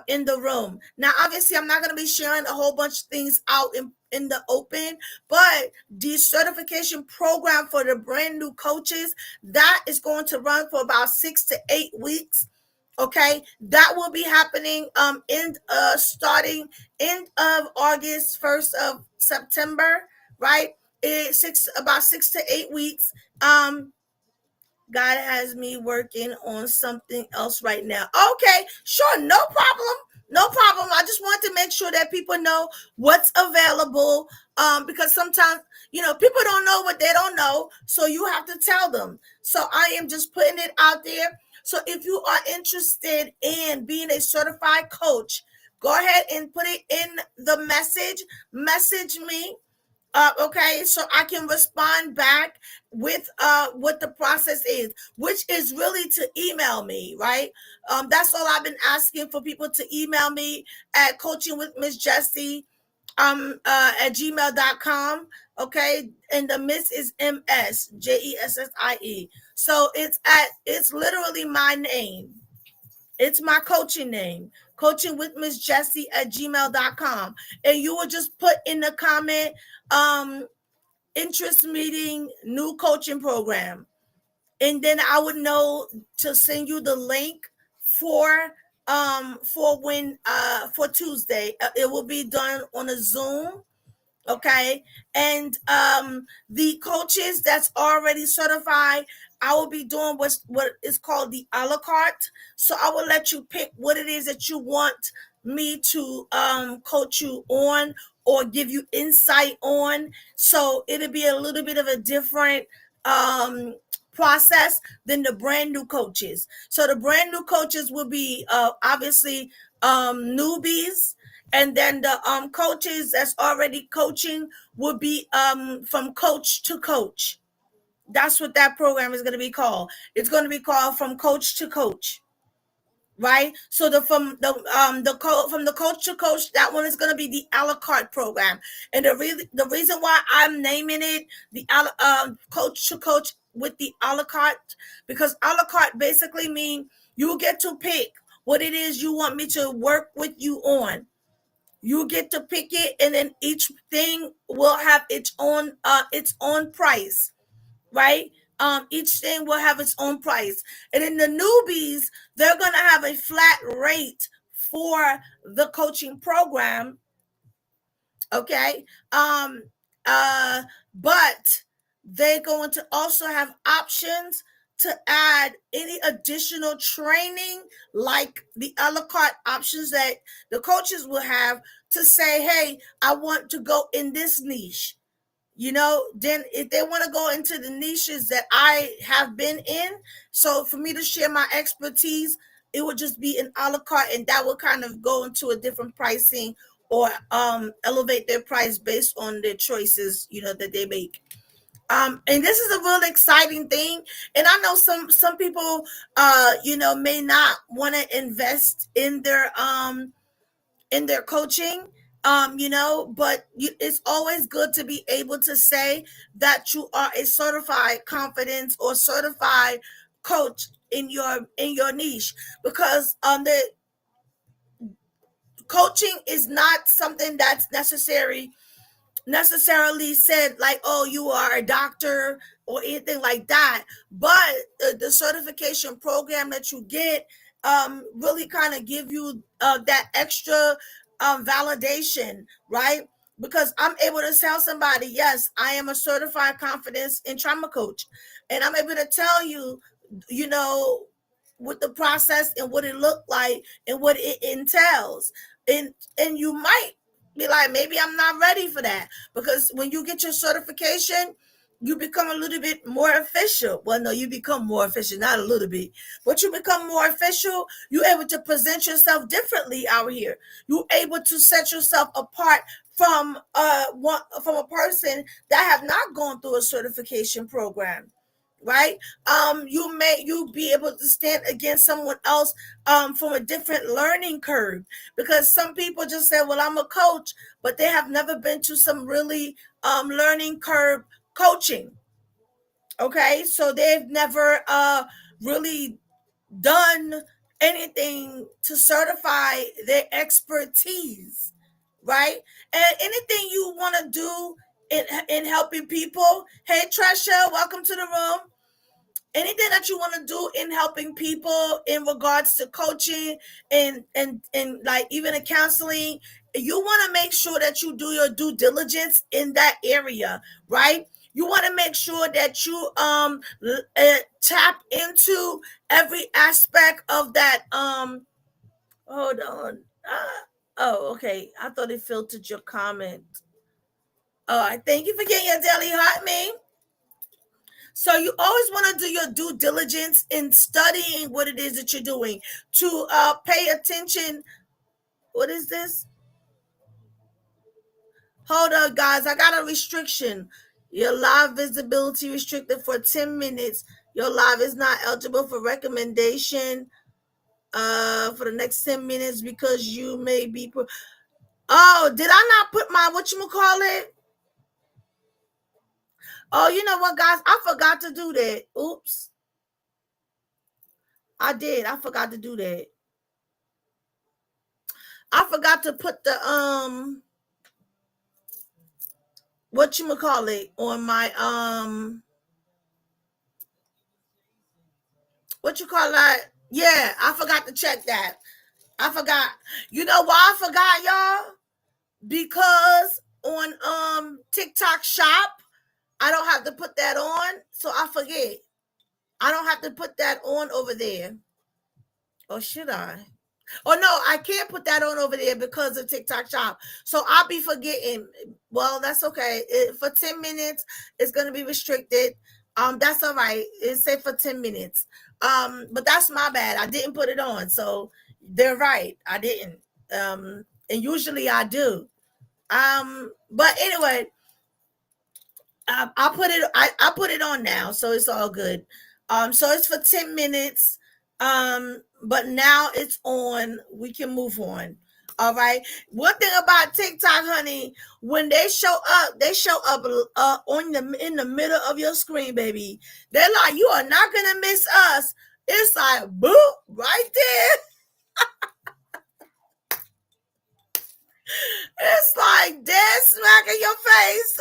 in the room. Now, obviously, I'm not going to be sharing a whole bunch of things out in the open, but the certification program for the brand new coaches, that is going to run for about 6 to 8 weeks. Okay, that will be happening starting end of August, 1st of September, right? About 6 to 8 weeks. God has me working on something else right now. Okay, sure, no problem. No problem. I just want to make sure that people know what's available, because sometimes, people don't know what they don't know, so you have to tell them. So I am just putting it out there. So if you are interested in being a certified coach, go ahead and put it in the message me. Okay, so I can respond back with what the process is, which is really to email me, right? That's all I've been asking for, people to email me at coachingwithmissjessie at gmail.com. Okay, and the Miss is MSJESSIE. So it's literally my name. It's my coaching name, coachingwithmissjessie at gmail.com. And you will just put in the comment, interest meeting, new coaching program. And then I would know to send you the link for Tuesday. It will be done on a Zoom. Okay. And the coaches that's already certified, I will be doing what is called the a la carte. So I will let you pick what it is that you want me to coach you on or give you insight on. So it'll be a little bit of a different process than the brand new coaches. So the brand new coaches will be obviously newbies. And then the coaches that's already coaching will be from coach to coach. That's what that program is going to be called. It's going to be called from coach to coach, right? So from the coach to coach, that one is going to be the a la carte program. And the reason why I'm naming it the coach to coach with the a la carte, because a la carte basically means you get to pick what it is you want me to work with you on. You get to pick it, and then each thing will have its own price, right? Each thing will have its own price. And in the newbies, they're gonna have a flat rate for the coaching program. Okay. But they're going to also have options to add any additional training, like the a la carte options that the coaches will have to say, hey, I want to go in this niche. Then if they want to go into the niches that I have been in, so for me to share my expertise, it would just be an a la carte, and that would kind of go into a different pricing or elevate their price based on their choices, that they make. And this is a real exciting thing. And I know some people, may not want to invest in their coaching, but it's always good to be able to say that you are a certified confidence or certified coach in your niche, because the coaching is not something that's necessarily said like, oh, you are a doctor or anything like that, but the certification program that you get really kind of give you that extra validation, right? Because I'm able to tell somebody, yes, I am a certified confidence and trauma coach, and I'm able to tell you, with the process and what it looked like and what it entails. And you might be like, maybe I'm not ready for that, because when you get your certification, you become a little bit more official. Well, no, you become more official, not a little bit, but you become more official. You're able to present yourself differently out here. You're able to set yourself apart from a person that have not gone through a certification program, right? You be able to stand against someone else from a different learning curve, because some people just say, well, I'm a coach, but they have never been to some really learning curve coaching. Okay, so they've never really done anything to certify their expertise, right? And anything you want to do in helping people, hey Tresha, welcome to the room. Anything that you want to do in helping people in regards to coaching and like even in counseling, you want to make sure that you do your due diligence in that area, right? You want to make sure that you tap into every aspect of that. Hold on. Oh, okay. I thought it filtered your comment. All right. Thank you for getting your daily hot me. So you always want to do your due diligence in studying what it is that you're doing, to pay attention. What is this? Hold on, guys. I got a restriction. Your live visibility restricted for 10 minutes. Your live is not eligible for recommendation for the next 10 minutes because you may be... Oh, did I not put my whatchamacallit? Oh, you know what, guys? I forgot to do that. Oops. I did. I forgot to do that. I forgot to put the whatchamacallit on my what you call that? Yeah, I forgot to check that. I forgot. You know why I forgot, y'all? Because on TikTok Shop, I don't have to put that on, so I forget. I don't have to put that on over there. Or should I? Oh no, I can't put that on over there because of TikTok Shop. So I'll be forgetting. Well, that's okay. For 10 minutes, it's gonna be restricted. That's all right. It's safe for 10 minutes. But that's my bad. I didn't put it on. So they're right. I didn't. And usually I do. But anyway, I put it on now, so it's all good. So it's for 10 minutes. But now it's on. We can move on. All right. One thing about TikTok, honey, when they show up in the middle of your screen, baby. They're like, you are not gonna miss us. It's like boop right there. It's like dead smack in your face.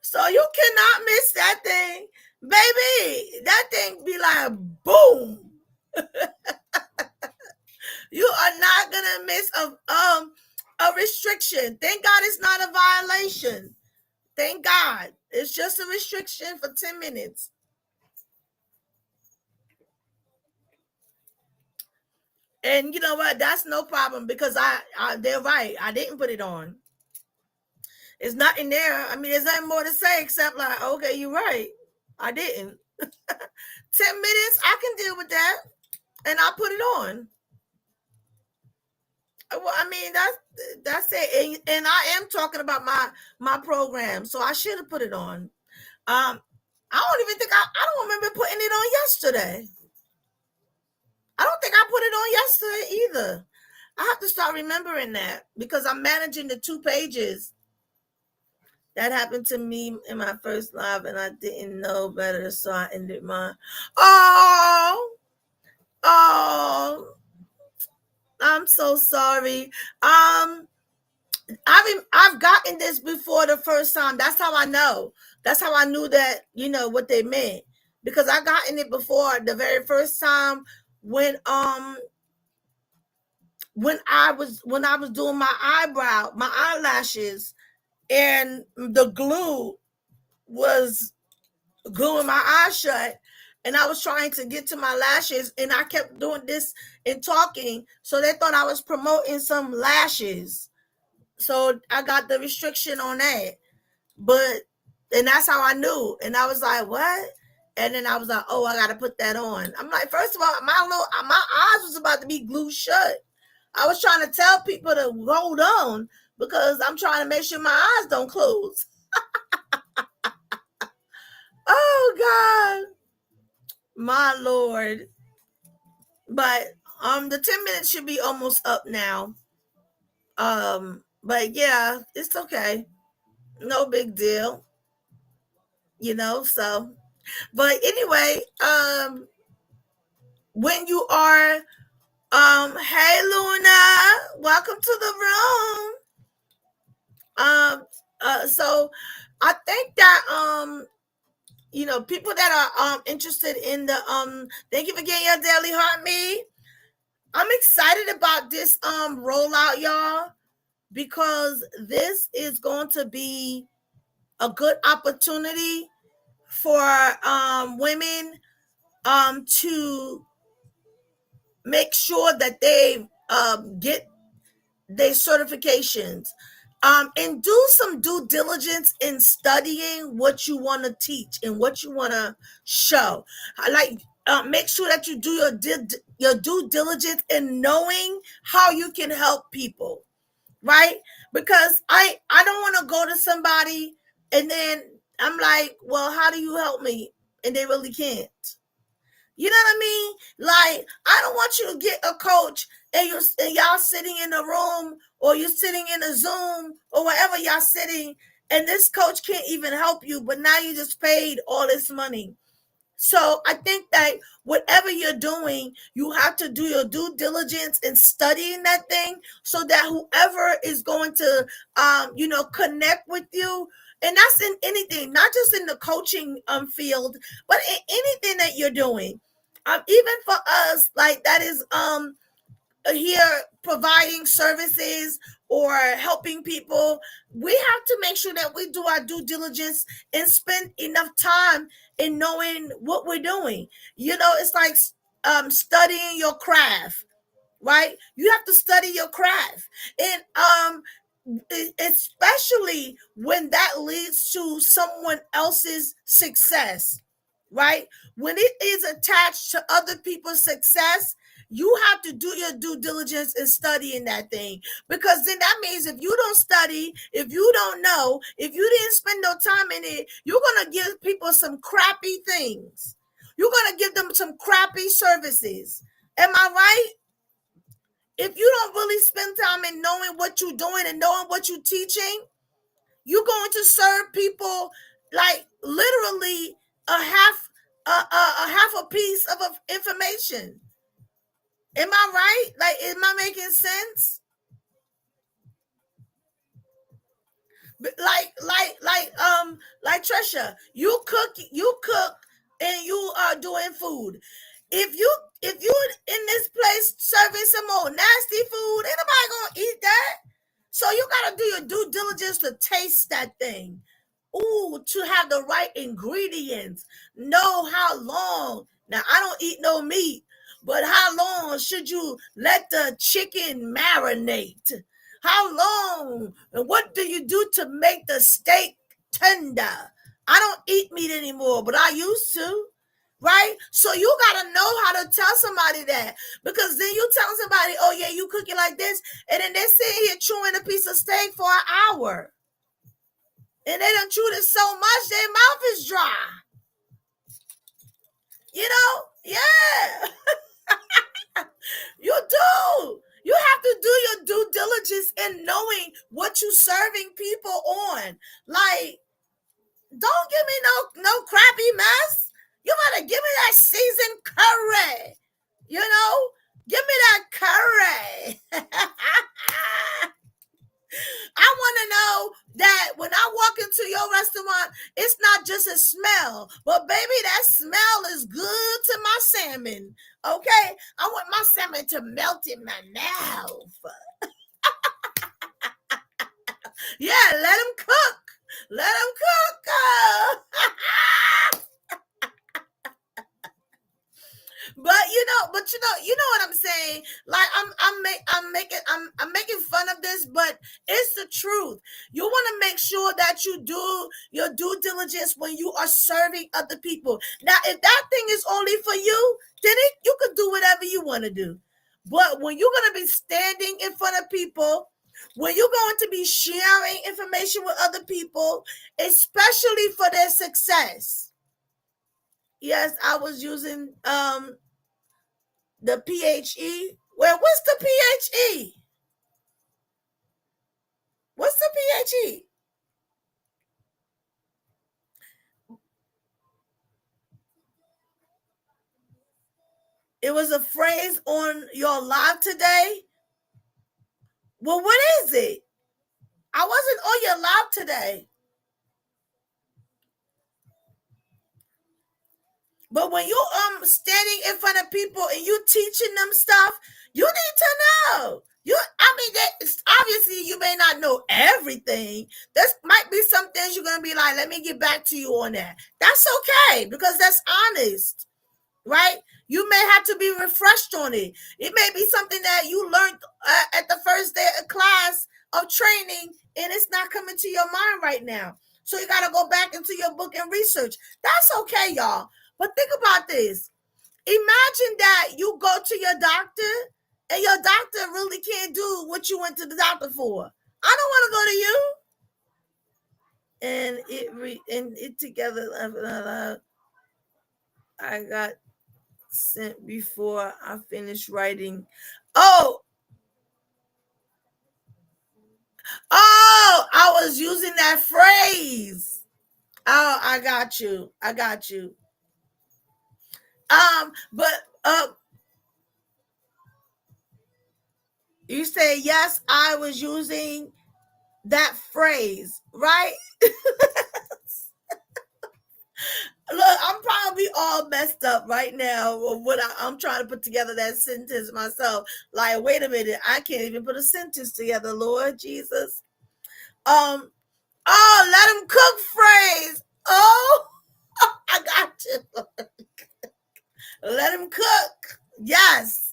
So you cannot miss that thing. Baby, that thing be like boom. You are not gonna miss a restriction. Thank God it's not a violation. Thank God. It's just a restriction for 10 minutes. And you know what? That's no problem because they're right. I didn't put it on. It's not in there. I mean, there's nothing more to say except like, okay, you're right. I didn't. 10 minutes, I can deal with that. And I put it on. Well, I mean, that's it. And I am talking about my program, so I should have put it on. I don't even think I don't remember putting it on yesterday. I don't think I put it on yesterday either. I have to start remembering that because I'm managing the 2 pages. That happened to me in my first live, and I didn't know better, so I ended mine. Oh, I'm so sorry. I've gotten this before the first time. That's how I know. That's how I knew that, what they meant. Because I gotten it before the very first time when I was doing my eyelashes, and the glue was gluing my eyes shut, and I was trying to get to my lashes, and I kept doing this and talking, so they thought I was promoting some lashes. So I got the restriction on that. And that's how I knew. And I was like, what? And then I was like, oh, I got to put that on. I'm like, first of all, my eyes was about to be glued shut. I was trying to tell people to hold on because I'm trying to make sure my eyes don't close. Oh, God. My Lord. But the 10 minutes should be almost up now. But yeah, it's okay. No big deal. So. But anyway, when you are, hey Luna, welcome to the room. So I think that people that are interested in the thank you for getting your daily heart me. I'm excited about this rollout, y'all, because this is going to be a good opportunity for women to make sure that they get their certifications, and do some due diligence in studying what you want to teach and what you want to show. Like, make sure that you do your due diligence in knowing how you can help people, right? Because I don't want to go to somebody and then I'm like, well, how do you help me? And they really can't. You know what I mean? Like, I don't want you to get a coach and y'all sitting in a room, or you're sitting in a Zoom or wherever y'all sitting, and this coach can't even help you, but now you just paid all this money. So I think that whatever you're doing, you have to do your due diligence in studying that thing so that whoever is going to, connect with you, and that's in anything, not just in the coaching field, but in anything that you're doing. Even for us, like that is here providing services or helping people, we have to make sure that we do our due diligence and spend enough time in knowing what we're doing. It's like studying your craft, right? You have to study your craft, and especially when that leads to someone else's success, right? When it is attached to other people's success, you have to do your due diligence in studying that thing, because then that means if you don't study, if you don't know, if you didn't spend no time in it, you're going to give people some crappy things. You're going to give them some crappy services. Am I right? If you don't really spend time in knowing what you're doing and knowing what you're teaching, you're going to serve people like literally a half half a piece of information. Am I right? Like, am I making sense? Like Trisha, you cook, and you are doing food. If you in this place serving some old nasty food, ain't nobody gonna eat that. So you gotta do your due diligence to taste that thing. Ooh, to have the right ingredients. Know how long. Now I don't eat no meat, but how long should you let the chicken marinate? How long? And what do you do to make the steak tender? I don't eat meat anymore, but I used to. Right? So you gotta know how to tell somebody that, because then you tell somebody, oh yeah, you cook it like this, and then they're sitting here chewing a piece of steak for an hour. And they done chewed it so much, their mouth is dry. You know? Yeah. You do. You have to do your due diligence in knowing what you serving people on. Like, don't give me no crappy mess. You better give me that seasoned curry. You know? Give me that curry. I want to know that when I walk into your restaurant, it's not just a smell, but baby, that smell is good to my salmon. Okay? I want my salmon to melt in my mouth. Yeah, let him cook. Let him cook. But you know what I'm saying? Like I'm making fun of this, but it's the truth. You want to make sure that you do your due diligence when you are serving other people. Now, if that thing is only for you, then you can do whatever you want to do. But when you're going to be standing in front of people, when you're going to be sharing information with other people, especially for their success. Yes, I was using the PHE. Well, what's the PHE? What's the PHE? It was a phrase on your live today. Well, what is it? I wasn't on your live today. But when you standing in front of people and you teaching them stuff, you need to know. Obviously you may not know everything. There might be some things you're gonna be like, let me get back to you on that. That's okay, because that's honest, right? You may have to be refreshed on it. It may be something that you learned at the first day of class of training, and it's not coming to your mind right now. So you got to go back into your book and research. That's okay, y'all. But think about this. Imagine that you go to your doctor and your doctor really can't do what you went to the doctor for. I don't want to go to you. And it together, I got sent before I finished writing. Oh, I was using that phrase. Oh, I got you. But you say, yes, I was using that phrase, right? Look, I'm probably all messed up right now when I'm trying to put together that sentence myself. Like, wait a minute, I can't even put a sentence together, Lord Jesus. Oh, let him cook phrase. Oh, I got you. Let him cook. Yes.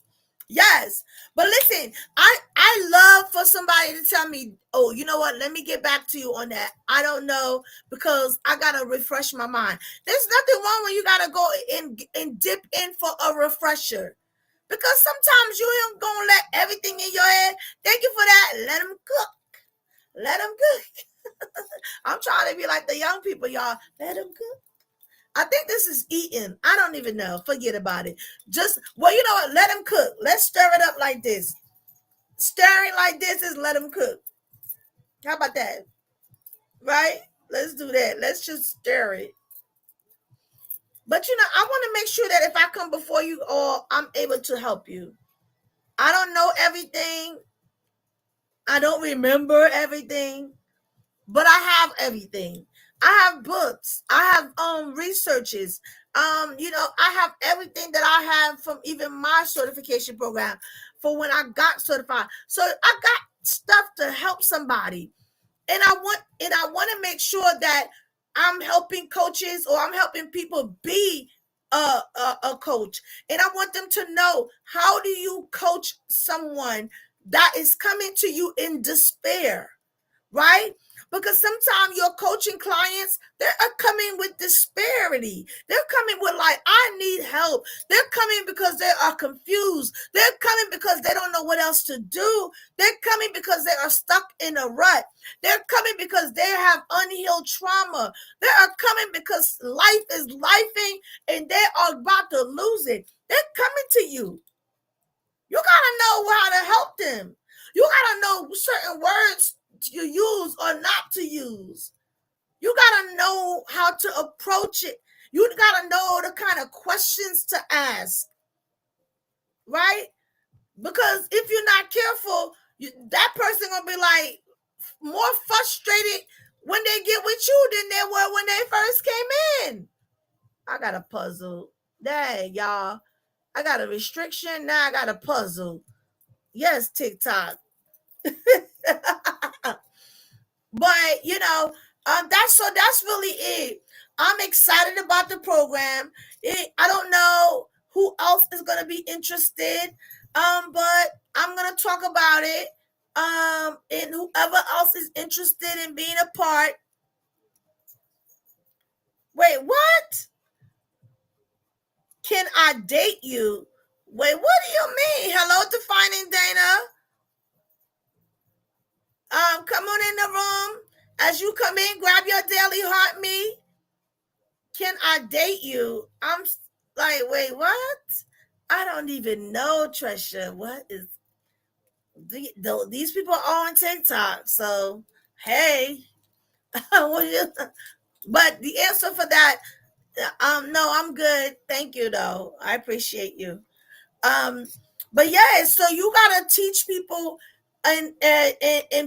But listen, I love for somebody to tell me, oh, you know what? Let me get back to you on that. I don't know, because I gotta refresh my mind. There's nothing wrong when you gotta go and dip in for a refresher, because sometimes you ain't gonna let everything in your head. Thank you for that. Let them cook. I'm trying to be like the young people, y'all. Let them cook. I think this is eating. I don't even know. Forget about it. Just, well, you know what? Let them cook. Let's stir it up like this. Stirring like this is let them cook. How about that? Right? Let's do that. Let's just stir it. But I want to make sure that if I come before you all, I'm able to help you. I don't know everything. I don't remember everything, but I have everything. I have books. I have researches. I have everything that I have from even my certification program for when I got certified. So I got stuff to help somebody. And I want to make sure that I'm helping coaches, or I'm helping people be a coach. And I want them to know, how do you coach someone that is coming to you in despair, right? Because sometimes your coaching clients, they're coming with disparity. They're coming with like, I need help. They're coming because they are confused. They're coming because they don't know what else to do. They're coming because they are stuck in a rut. They're coming because they have unhealed trauma. They are coming because life is lifing and they are about to lose it. They're coming to you. You gotta know how to help them. You gotta know certain words to use or not to use. You gotta know how to approach it. You gotta know the kind of questions to ask, right? Because if you're not careful, that person gonna be like more frustrated when they get with you than they were when they first came in. I got a puzzle. Dang, y'all. I got a restriction. Now I got a puzzle. Yes, TikTok. But that's really it. I'm excited about the program. I don't know who else is going to be interested, but I'm going to talk about it. And whoever else is interested in being a part. Wait, what? Can I date you? Wait, what do you mean? Hello, Defining Dana. Come on in the room. As you come in, grab your daily heart me. Can I date you? I'm like, wait, what? I don't even know, Trisha. What is these people are on TikTok? So hey, but the answer for that, no, I'm good. Thank you, though. I appreciate you. But yeah, so you gotta teach people and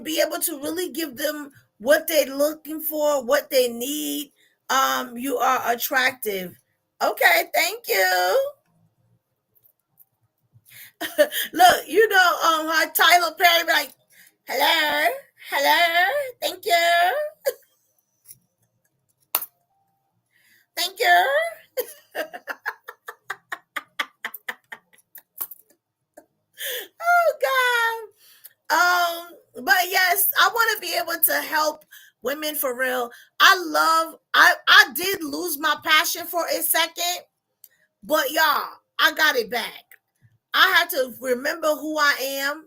be able to really give them what they're looking for, what they need. You are attractive. Okay, thank you. Look, how Tyler Perry be like, hello, hello, thank you, thank you. Oh God. But yes, I want to be able to help women for real. I did lose my passion for a second, but y'all, I got it back. I had to remember who I am,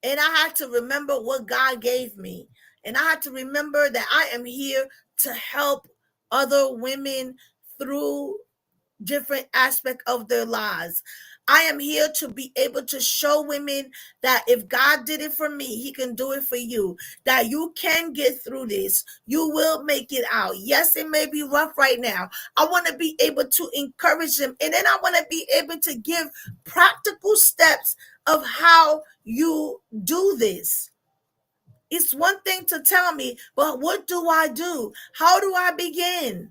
and I had to remember what God gave me. And I had to remember that I am here to help other women through different aspect of their lives. I am here to be able to show women that if God did it for me, he can do it for you. That you can get through this. You will make it out. Yes, it may be rough right now. I want to be able to encourage them. And then I want to be able to give practical steps of how you do this. It's one thing to tell me, but what do I do? How do I begin?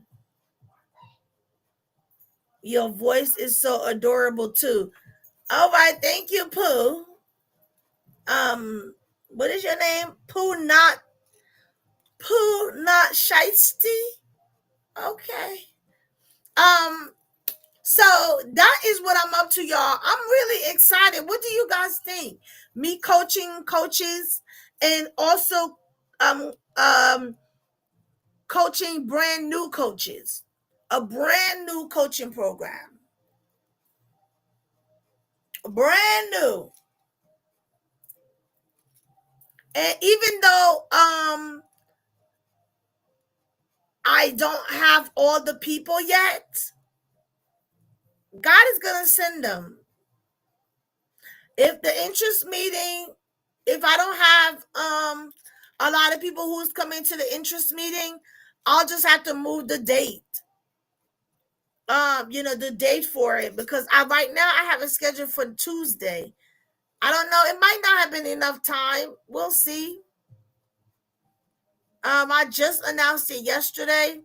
Your voice is so adorable too. All right, thank you, Pooh. What is your name? Pooh not Shiesty. Okay. So that is what I'm up to, y'all. I'm really excited. What do you guys think? Me coaching coaches and also coaching brand new coaches. A brand new coaching program. Brand new. And even though I don't have all the people yet, God is going to send them. If the interest meeting, if I don't have a lot of people who's coming to the interest meeting, I'll just have to move the date. the date for it, because right now I have it scheduled for Tuesday. I don't know. It might not have been enough time. We'll see. I just announced it yesterday.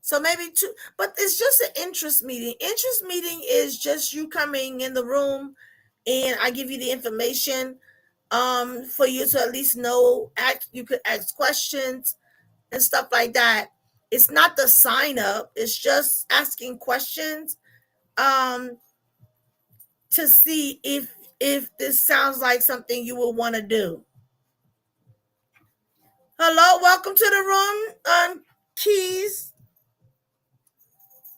So maybe two, but it's just an interest meeting. Interest meeting is just you coming in the room and I give you the information for you to at least know, you could ask questions and stuff like that. It's not the sign up, it's just asking questions to see if this sounds like something you will want to do. Hello, welcome to the room, Keys.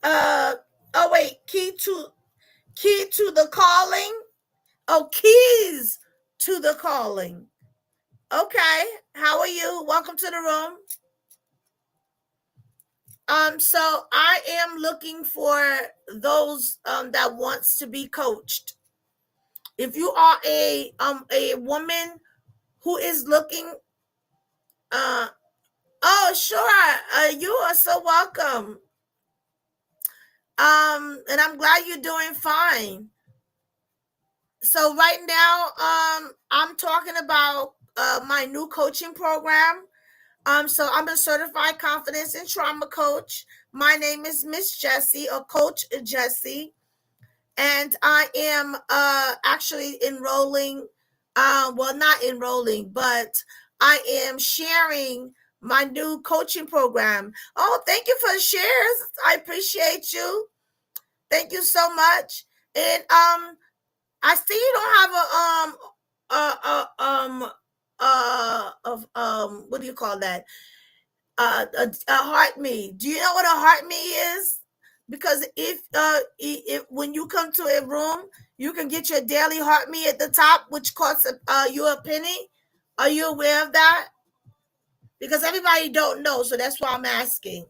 Oh wait, key to the calling. Oh, keys to the calling. Okay, how are you? Welcome to the room. So I am looking for those that wants to be coached. If you are a woman who is looking, oh sure, you are so welcome. And I'm glad you're doing fine. So right now, I'm talking about my new coaching program. So I'm a certified confidence and trauma coach. My name is Miss Jessie, or Coach Jessie, and I am actually enrolling. Well, not enrolling, but I am sharing my new coaching program. Oh, thank you for the shares. I appreciate you. Thank you so much. And I see you don't have what do you call that? A heart me. Do you know what a heart me is? Because if when you come to a room, you can get your daily heart me at the top, which costs you a penny. Are you aware of that? Because everybody don't know, so that's why I'm asking.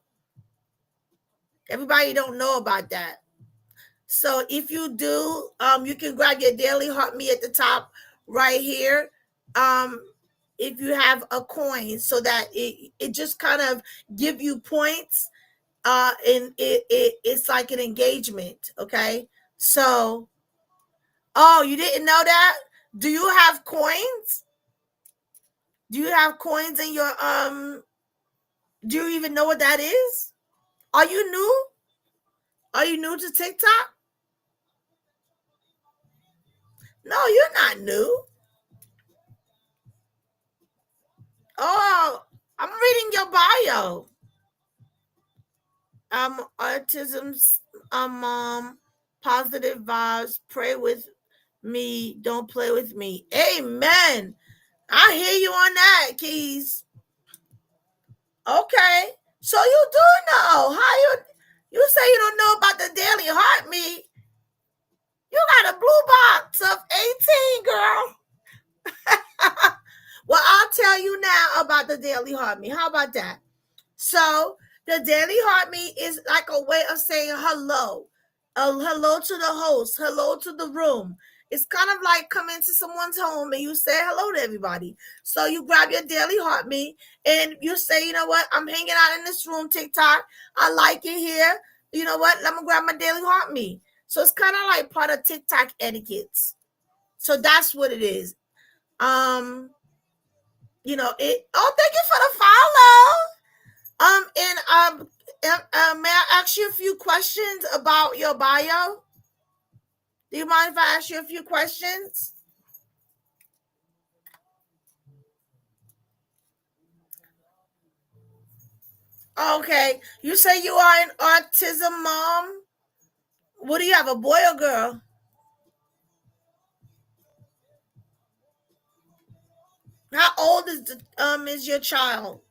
Everybody don't know about that. So if you do, you can grab your daily heart me at the top right here. If you have a coin, so that it just kind of give you points, and it's like an engagement. Okay, so you didn't know that? Do you have coins? Do you have coins in your do you even know what that is? Are you new? Are you new to TikTok? No, you're not new. Oh, I'm reading your bio. Autism's positive vibes. Pray with me. Don't play with me. Amen. I hear you on that, Keys. Okay. So you do know how you say you don't know about the daily heart me. You got a blue box of 18, girl. Well, I'll tell you now about the daily heart me. How about that? So the daily heart me is like a way of saying hello. Hello to the host, hello to the room. It's kind of like coming to someone's home and you say hello to everybody. So you grab your daily heart me and you say, you know what, I'm hanging out in this room, TikTok. I like it here. You know what, let me grab my daily heart me. So it's kind of like part of TikTok etiquettes. So that's what it is. You know, thank you for the follow. May I ask you a few questions about your bio? Do you mind if I ask you a few questions? Okay. You say you are an autism mom. What do you have, a boy or girl? How old is your child?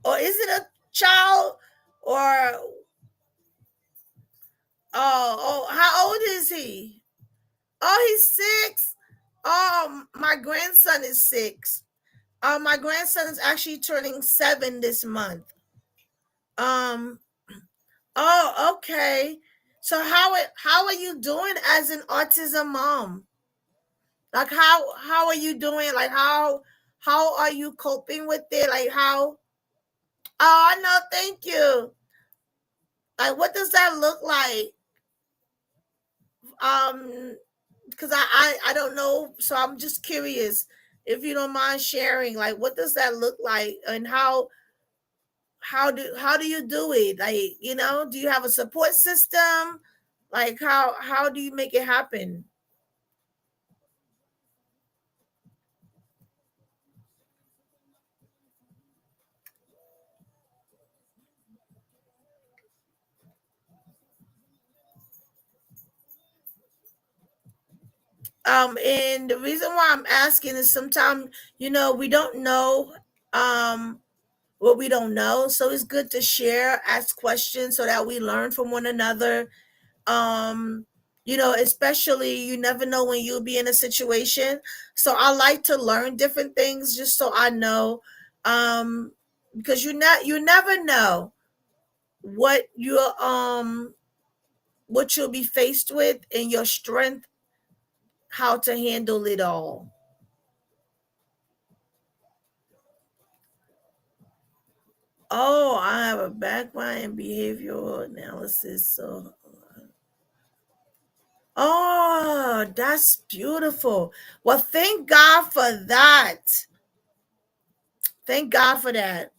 Or is it a child? Or how old is he? Oh, he's 6. Oh, my grandson is 6. My grandson is actually turning 7 this month. Oh, okay. So how are you doing as an autism mom? Like how are you doing? Like how are you coping with it? Like how? Oh, no, thank you. Like what does that look like? because I don't know, so I'm just curious if you don't mind sharing, like, what does that look like, and how do you do it? Like, do you have a support system? Like, how do you make it happen? And the reason why I'm asking is sometimes, we don't know what we don't know. So it's good to share, ask questions so that we learn from one another. Especially you never know when you'll be in a situation. So I like to learn different things just so I know. Um, because you never know what what you'll be faced with and your strength, how to handle it all. Oh, I have a background in behavioral analysis. So, oh, that's beautiful. Well, thank God for that. Thank God for that.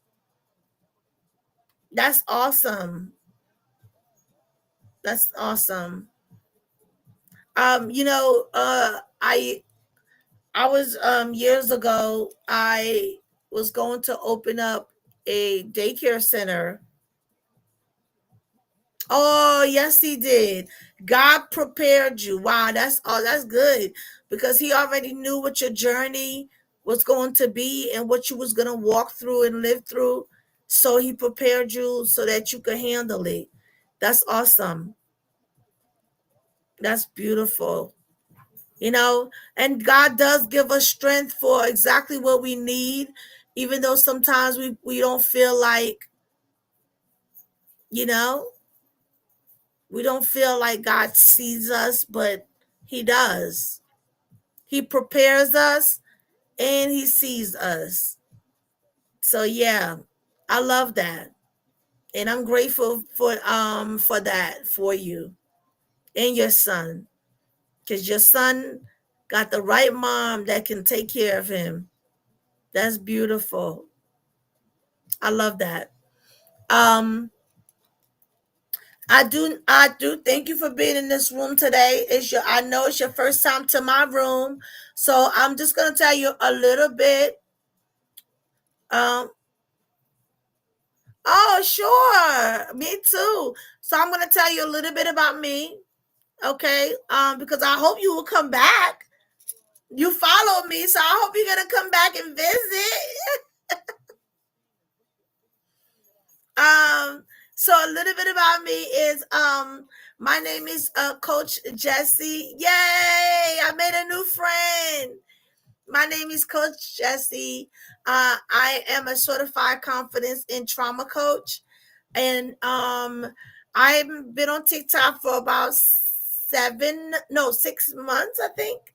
That's awesome. That's awesome. I was years ago, I was going to open up a daycare center. Oh, yes, he did. God prepared you. Wow, that's good, because he already knew what your journey was going to be and what you was going to walk through and live through. So he prepared you so that you could handle it. That's awesome. That's beautiful. And God does give us strength for exactly what we need, even though sometimes we don't feel like, you know, we don't feel like God sees us, but he does. He prepares us and he sees us. So yeah, I love that. And I'm grateful for that for you and your son, cuz your son got the right mom that can take care of him. That's beautiful. I love that. Um I do thank you for being in this room today. I know it's your first time to my room. So I'm just gonna tell you a little bit. Um oh, sure. Me too. So I'm gonna tell you a little bit about me. Okay. Because I hope you will come back. You follow me, so I hope you're gonna come back and visit. So a little bit about me is my name is Coach Jesse. Yay! I made a new friend. My name is Coach Jesse. I am a certified confidence and trauma coach, and I've been on TikTok for about 6 months, I think.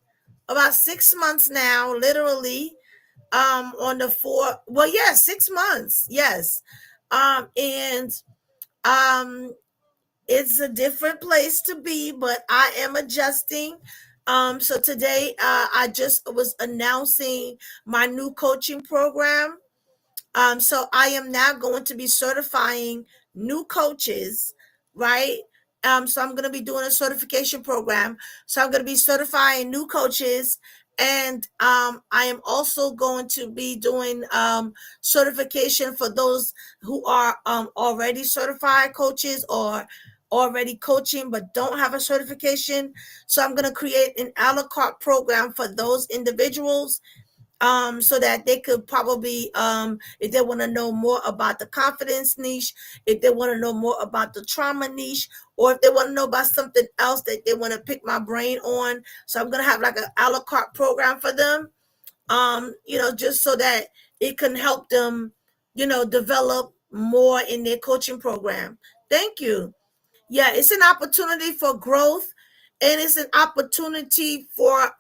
About 6 months now, literally. On the four, well, yeah, 6 months, yes. And um, it's a different place to be, but I am adjusting. So today, I just was announcing my new coaching program. So I am now going to be certifying new coaches, right? So I'm going to be doing a certification program. So I'm going to be certifying new coaches, and I am also going to be doing certification for those who are already certified coaches or already coaching but don't have a certification. So I'm going to create an a la carte program for those individuals, so that they could probably, if they want to know more about the confidence niche, if they want to know more about the trauma niche, or if they want to know about something else that they want to pick my brain on. So I'm going to have like an a la carte program for them, just so that it can help them, develop more in their coaching program. Thank you. Yeah, it's an opportunity for growth, and it's an opportunity for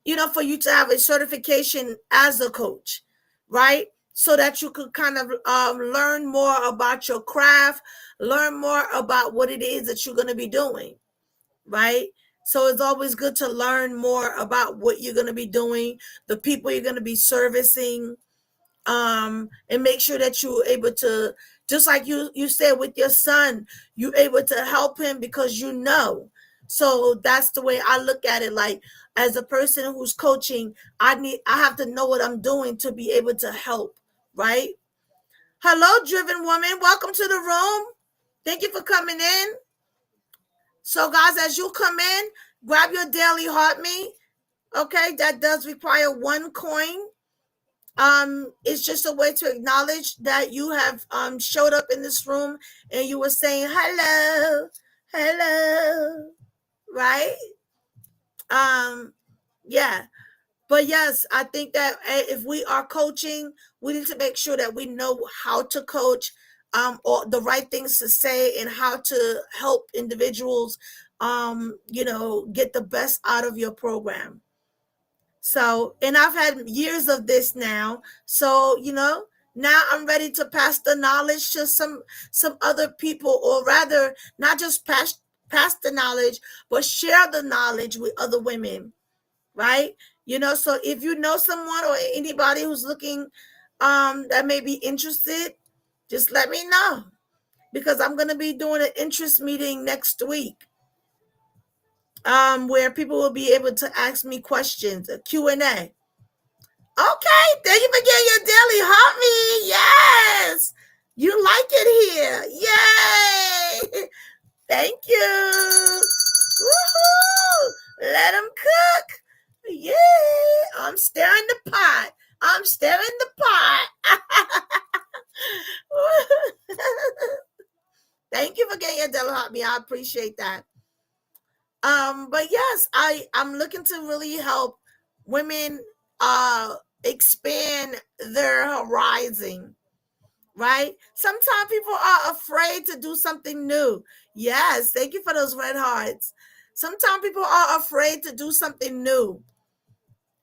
you to have a certification as a coach, right? So that you could kind of learn more about your craft, learn more about what it is that you're going to be doing. right? So it's always good to learn more about what you're going to be doing, the people you're going to be servicing, and make sure that you're able to, just like you said with your son, you're able to help him because you know. So that's the way I look at it. Like, as a person who's coaching, I have to know what I'm doing to be able to help, right? Hello, driven woman, welcome to the room. Thank you for coming in. So guys, as you come in, grab your daily heart me. Okay, that does require 1 coin. It's just a way to acknowledge that you have showed up in this room and you were saying hello, right? Yeah. But yes, I think that if we are coaching, we need to make sure that we know how to coach, or the right things to say, and how to help individuals, get the best out of your program. So, and I've had years of this now. So, now I'm ready to pass the knowledge to some other people, or rather, not just pass the knowledge, but share the knowledge with other women, right? So if you know someone or anybody who's looking, that may be interested, just let me know, because I'm going to be doing an interest meeting next week, where people will be able to ask me questions, a Q&A. Okay, thank you for getting your daily hot me. Yes, you like it here. Yay! Thank you. Woohoo! Let them cook. Yeah, I'm stirring the pot. I'm stirring the pot. Thank you for getting your daily hot me. I appreciate that. But yes, I'm looking to really help women expand their horizon, right? Sometimes people are afraid to do something new. Yes, thank you for those red hearts. Sometimes people are afraid to do something new.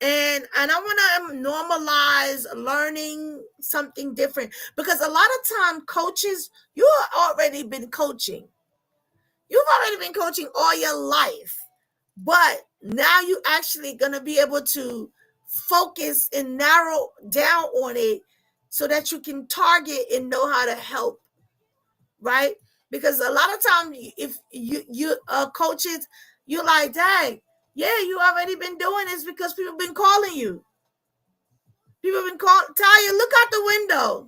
And I want to normalize learning something different, because a lot of time coaches, you've already been coaching. You've already been coaching all your life. But now you actually going to be able to focus and narrow down on it so that you can target and know how to help, right? Because a lot of times, if you coaches, you're like, dang, yeah, you already been doing this because people been calling you. People been calling. Taya, look out the window.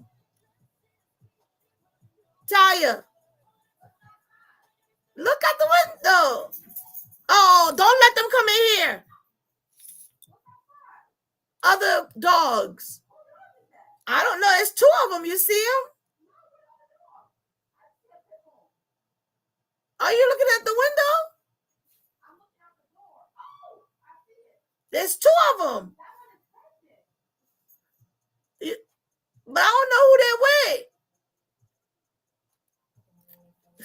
Taya, look out the window. Oh, don't let them come in here. Other dogs. I don't know. It's 2 of them. You see them? Are you looking at the window? There's 2 of them. But I don't know who they're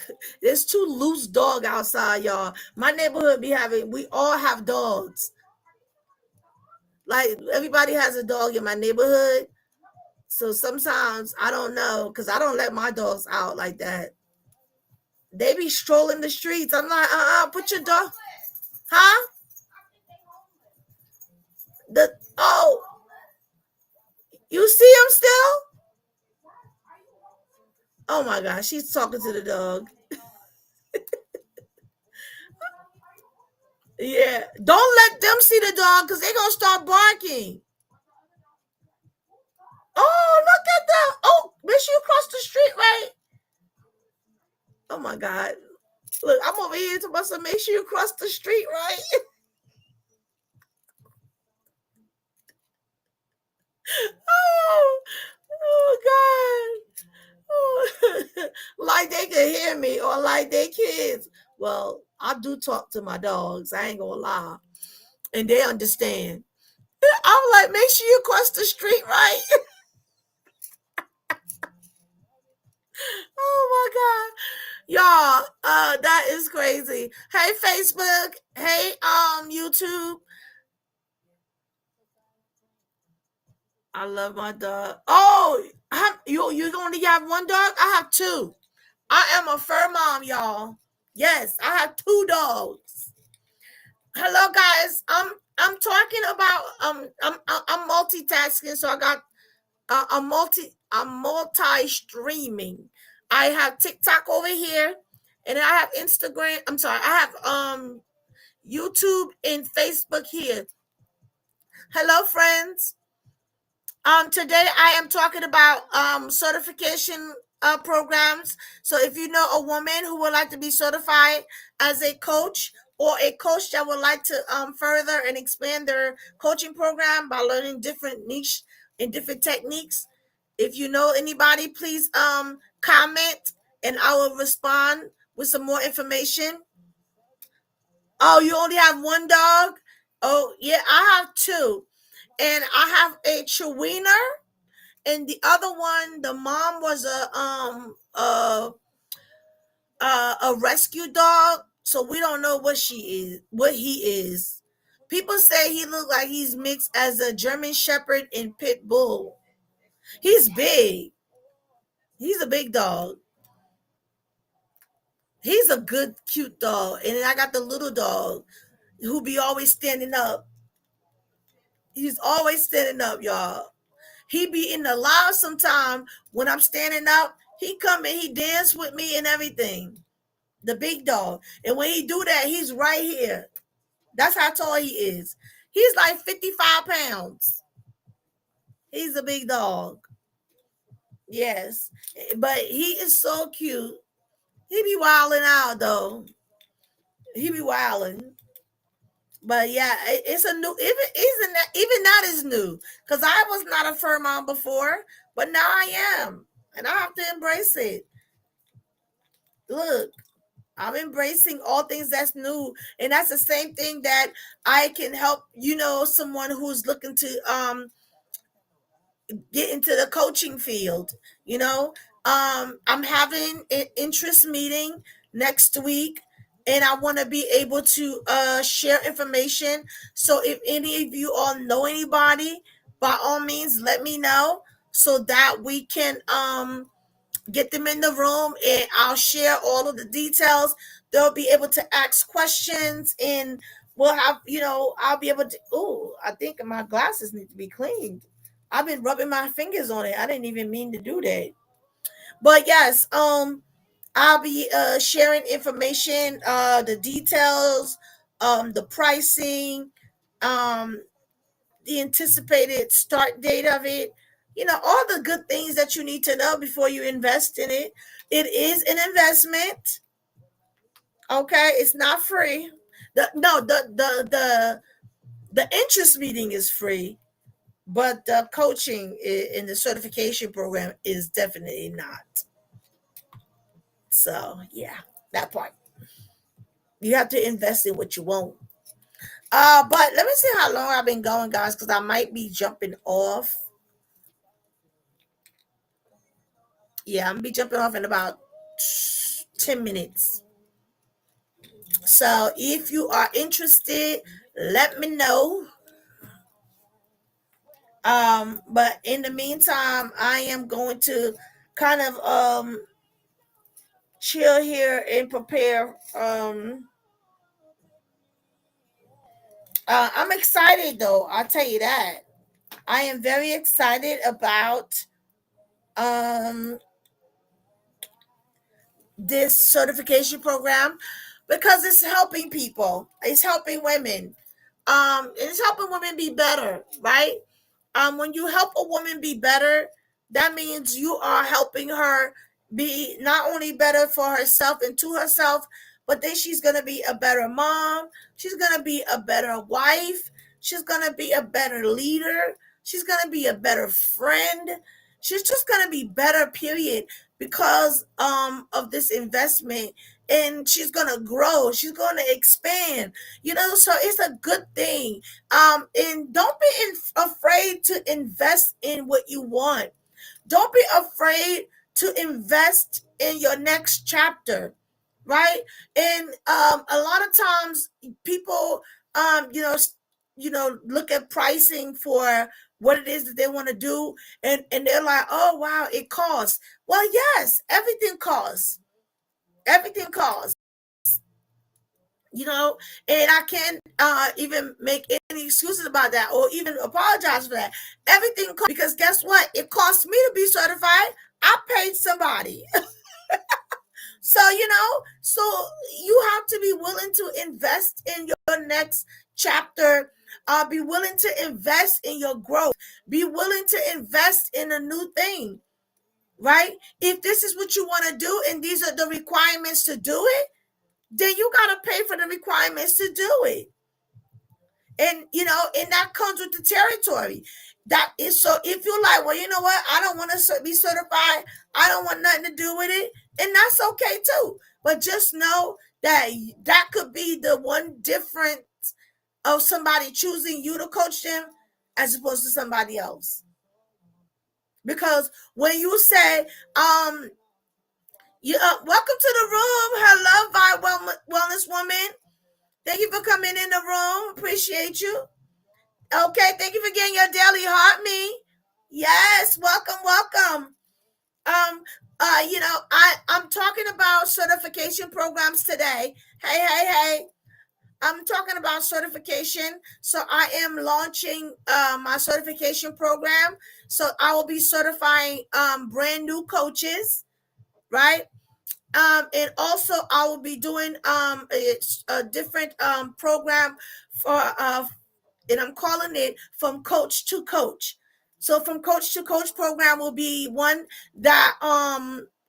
with. There's 2 loose dogs outside, y'all. My neighborhood we all have dogs. Like, everybody has a dog in my neighborhood. So sometimes I don't know, because I don't let my dogs out like that. They be strolling the streets. I'm like, put your dog. Huh? You see him still? Oh my gosh, she's talking to the dog. Yeah, don't let them see the dog, because they're gonna start barking. Oh, look at them. Oh, make sure you cross the street, right? Oh my God. Look, I'm over here to make sure you cross the street, right? Oh God. Like they can hear me, or like they kids. Well, I do talk to my dogs. I ain't gonna lie. And they understand. I'm like, make sure you cross the street, right? Oh my God. Y'all, that is crazy. Hey, Facebook. Hey, YouTube. I love my dog. Oh, you only have 1 dog? I have 2. I am a fur mom, y'all. Yes, I have 2 dogs. Hello, guys. I'm talking about I'm multitasking, so I got I'm multi streaming. I have TikTok over here, and I have Instagram. I'm sorry, I have YouTube and Facebook here. Hello, friends. Today I am talking about certification programs. So if you know a woman who would like to be certified as a coach, or a coach that would like to further and expand their coaching program by learning different niche and different techniques, if you know anybody, please comment and I will respond with some more information. Oh, you only have 1 dog? Oh, yeah, I have 2. And I have a Chihuahua, and the other one, the mom was a rescue dog, so we don't know what he is. People say he looks like he's mixed as a German Shepherd and Pit Bull. He's big. He's a big dog. He's a good, cute dog. And then I got the little dog who be always standing up. He's always standing up, y'all. He be in the lounge sometime when I'm standing up. He come and he dance with me and everything. The big dog. And when he do that, he's right here. That's how tall he is. He's like 55 pounds. He's a big dog. Yes. But he is so cute. He be wilding out though. He be wilding. But yeah, it's a new even that is new. Because I was not a fur mom before, but now I am. And I have to embrace it. Look, I'm embracing all things that's new. And that's the same thing that I can help, someone who's looking to get into the coaching field. I'm having an interest meeting next week, and I want to be able to share information. So if any of you all know anybody, by all means, let me know so that we can get them in the room, and I'll share all of the details. They'll be able to ask questions, and we'll have, I'll be able to. Oh, I think my glasses need to be cleaned. I've been rubbing my fingers on it. I didn't even mean to do that. But yes, I'll be sharing information, the details, the pricing, um, the anticipated start date of it, all the good things that you need to know before you invest in it. It is an investment. Okay, it's not free. The interest meeting is free, but the coaching in the certification program is definitely not. So yeah, that part. You have to invest in what you want. But let me see how long I've been going, guys, because I might be jumping off. Yeah, I'm gonna be jumping off in about 10 minutes. So if you are interested, let me know. But in the meantime, I am going to kind of chill here and prepare. I'm excited though, I'll tell you that. I am very excited about um this certification program because it's helping people. It's helping women. It's helping women be better, right? When you help a woman be better, that means you are helping her be not only better for herself and to herself, but then she's gonna be a better mom. She's gonna be a better wife. She's gonna be a better leader. She's gonna be a better friend. She's just gonna be better, period, because of this investment. And she's gonna grow. She's gonna expand. So it's a good thing. And don't be afraid to invest in what you want. Don't be afraid to invest in your next chapter, right? And a lot of times people, look at pricing for what it is that they want to do, and they're like, oh wow, it costs. Well, yes, everything costs. Everything costs. and I can't even make any excuses about that or even apologize for that. Everything because guess what? It cost me to be certified. I paid somebody. So, so you have to be willing to invest in your next chapter. Be willing to invest in your growth. Be willing to invest in a new thing, right? If this is what you want to do and these are the requirements to do it, then you got to pay for the requirements to do it. And, and that comes with the territory. That is, so if you're like, well, you know what? I don't want to be certified. I don't want nothing to do with it. And that's okay too. But just know that that could be the one difference of somebody choosing you to coach them as opposed to somebody else. Because when you say, welcome to the room. Hello, Vibe Wellness Woman. Thank you for coming in the room. Appreciate you. Okay, thank you for getting your daily heart me. Yes, welcome. I'm talking about certification programs today. Hey. I'm talking about certification. So I am launching my certification program. So I will be certifying brand new coaches, right? And also I will be doing a different program for and I'm calling it From Coach to Coach. So From Coach to Coach program will be one that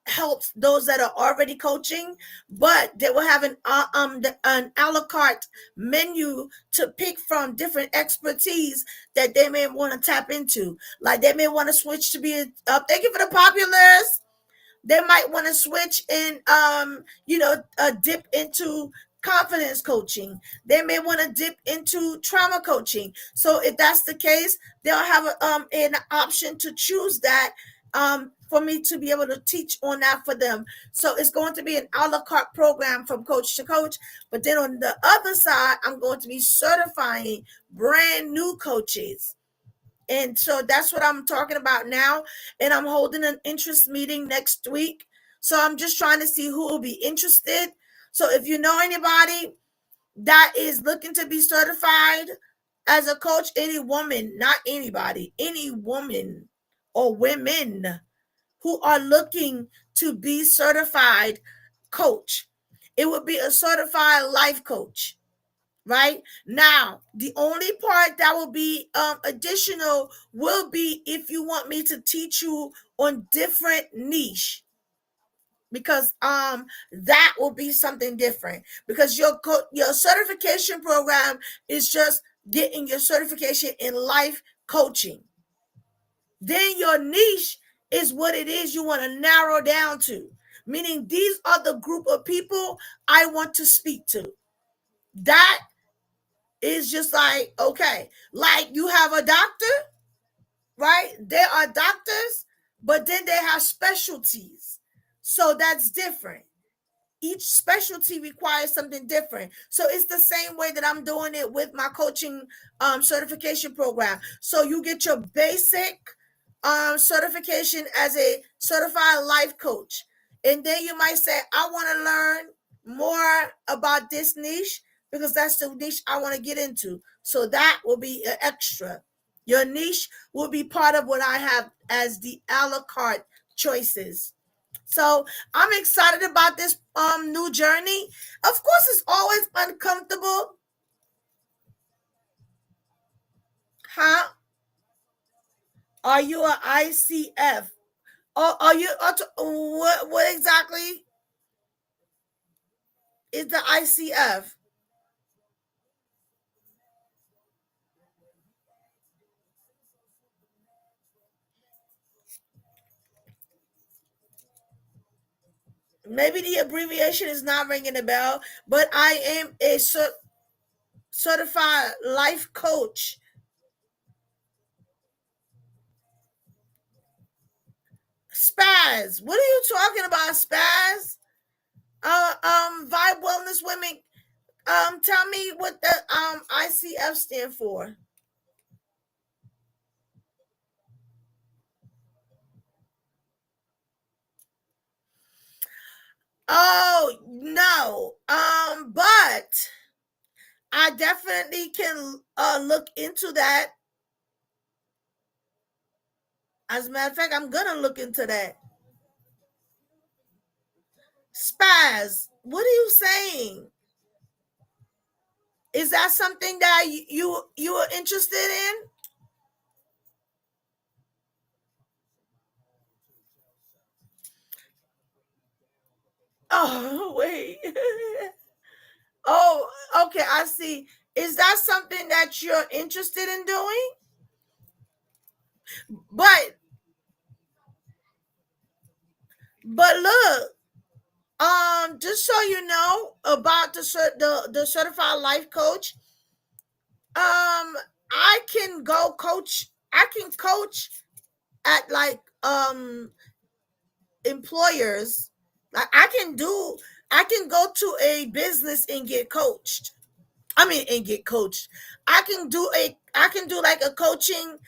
helps those that are already coaching, but they will have an a la carte menu to pick from different expertise that they may want to tap into. Like they may want to switch to be thank you for the populars. They might want to switch and dip into confidence coaching. They may want to dip into trauma coaching. So if that's the case, they'll have an option to choose that for me to be able to teach on that for them. So it's going to be an a la carte program from coach to coach. But then on the other side, I'm going to be certifying brand new coaches. And so that's what I'm talking about now. And I'm holding an interest meeting next week. So I'm just trying to see who will be interested. So if you know anybody that is looking to be certified as a coach, any woman, not anybody, any woman or women who are looking to be certified coach, it would be a certified life coach. Right now, the only part that will be additional will be if you want me to teach you on different niche, because that will be something different, because your certification program is just getting your certification in life coaching. Then your niche is what it is you want to narrow down to, meaning these are the group of people I want to speak to. That is just like, okay, like you have a doctor, right? There are doctors, but then they have specialties. So that's different. Each specialty requires something different. So it's the same way that I'm doing it with my coaching certification program. So you get your basic certification as a certified life coach. And then you might say, I want to learn more about this niche because that's the niche I want to get into. So that will be an extra. Your niche will be part of what I have as the a la carte choices. So I'm excited about this new journey. Of course, it's always uncomfortable. Huh? Are you an ICF? Or are you what exactly is the ICF? Maybe the abbreviation is not ringing a bell, but I am a certified life coach. Spaz. What are you talking about, Spaz? Vibe Wellness Women. Tell me what the ICF stand for. Oh no. But I definitely can look into that. As a matter of fact, I'm gonna look into that. Spaz, what are you saying? Is that something that you are interested in? Oh, wait. Oh, okay, I see. Is that something that you're interested in doing? But look, just so you know about the certified life coach, I can go coach. I can coach at like employers. Like I can go to a business and get coached. And get coached. I can do like a coaching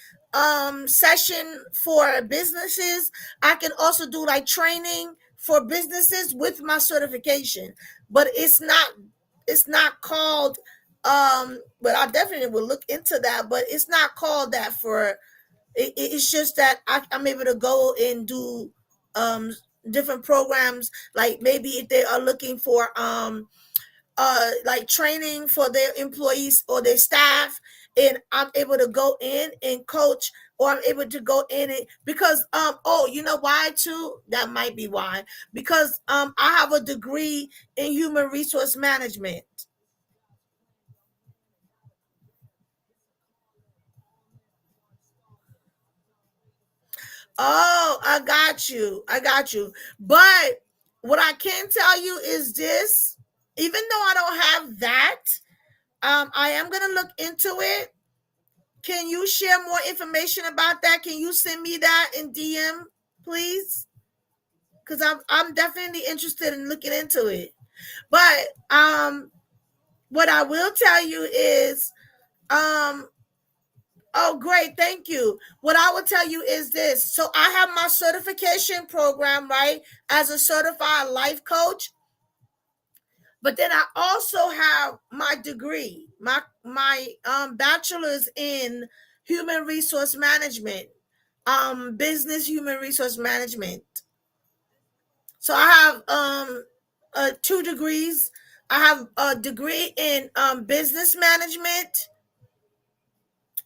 session for businesses. I can also do like training for businesses with my certification. But it's not called but I definitely will look into that, but it's not called that for it's just that I'm able to go and do um different programs, like maybe if they are looking for like training for their employees or their staff, and I'm able to go in and coach, or I'm able to go in it because oh, you know why too? That might be why. Because I have a degree in human resource management. Oh, I got you. I got you. But what I can tell you is this, even though I don't have that, I am gonna look into it. Can you share more information about that? Can you send me that in DM, please? Because I'm definitely interested in looking into it. But what I will tell you is oh great, thank you. What I will tell you is this. So I have my certification program, right, as a certified life coach. But then I also have my degree, my bachelor's in human resource management, business human resource management. So I have 2 degrees. I have a degree in business management,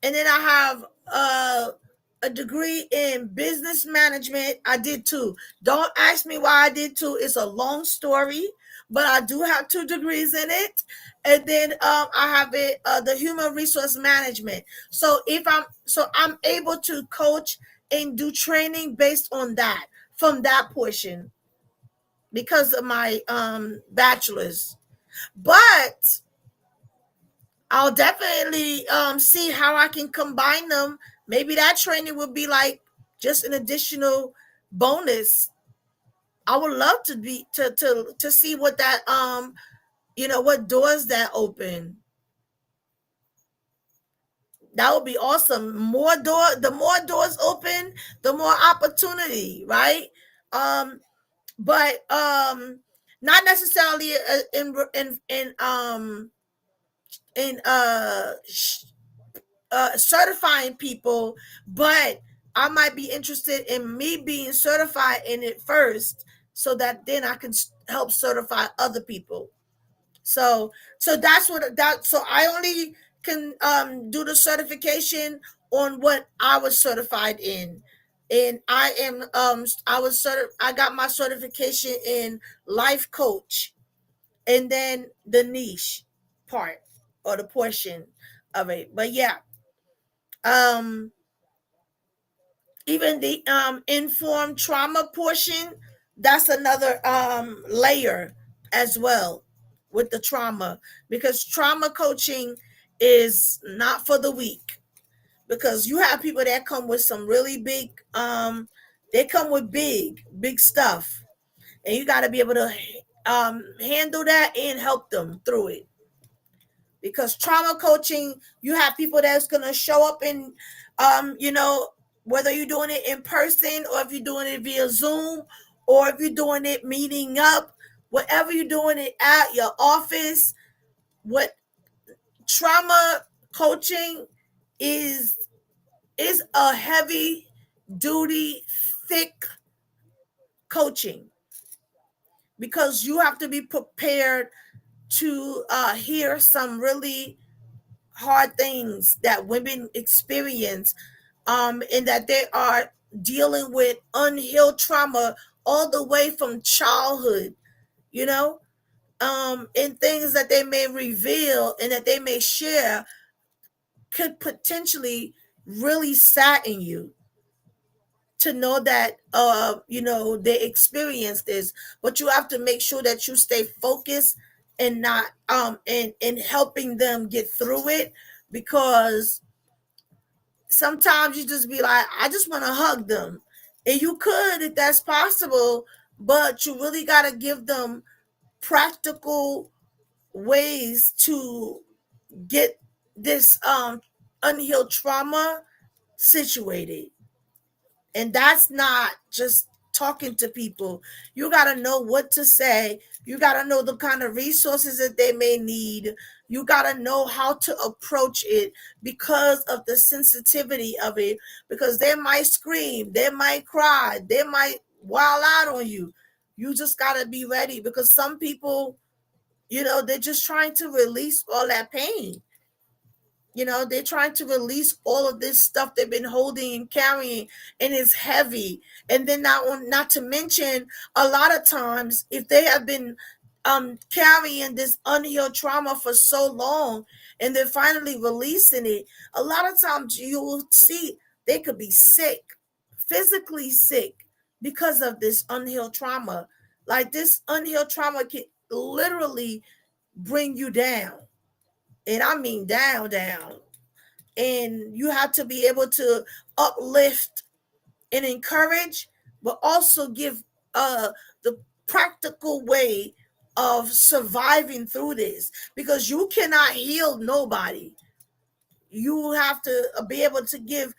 and then I have a degree in business management. I did 2. Don't ask me why I did 2. It's a long story, but I do have 2 degrees in it. And then I have it the human resource management. So I'm able to coach and do training based on that, from that portion, because of my bachelor's. But I'll definitely see how I can combine them. Maybe that training would be like just an additional bonus. I would love to be to see what that what doors that open. That would be awesome. The more doors open, the more opportunity, right? But not necessarily in certifying people, but I might be interested in me being certified in it first, so that then I can help certify other people. So that's what that. So I only can do the certification on what I was certified in, and I got my certification in life coach, and then the niche part or the portion of it. But yeah, um even the informed trauma portion, that's another layer as well with the trauma, because trauma coaching is not for the weak, because you have people that come with some really big they come with big stuff, and you got to be able to handle that and help them through it. Because trauma coaching, you have people that's going to show up in whether you're doing it in person or if you're doing it via Zoom or if you're doing it meeting up whatever you're doing it at your office, what trauma coaching is a heavy duty, thick coaching, because you have to be prepared to hear some really hard things that women experience, and that they are dealing with unhealed trauma all the way from childhood, you know, and things that they may reveal and that they may share could potentially really sadden you to know that they experience this. But you have to make sure that you stay focused and not in helping them get through it, because sometimes you just be like, I just want to hug them, and you could if that's possible, but you really got to give them practical ways to get this unhealed trauma situated. And that's not just talking to people. You got to know what to say. You got to know the kind of resources that they may need. You got to know how to approach it because of the sensitivity of it. Because they might scream, they might cry, they might wild out on you. You just got to be ready, because some people, they're just trying to release all that pain. They're trying to release all of this stuff they've been holding and carrying, and it's heavy. And then not to mention, a lot of times, if they have been carrying this unhealed trauma for so long and they're finally releasing it, a lot of times you will see they could be sick, physically sick, because of this unhealed trauma. Like, this unhealed trauma can literally bring you down. And I mean down. And you have to be able to uplift and encourage, but also give the practical way of surviving through this, because you cannot heal nobody. You have to be able to give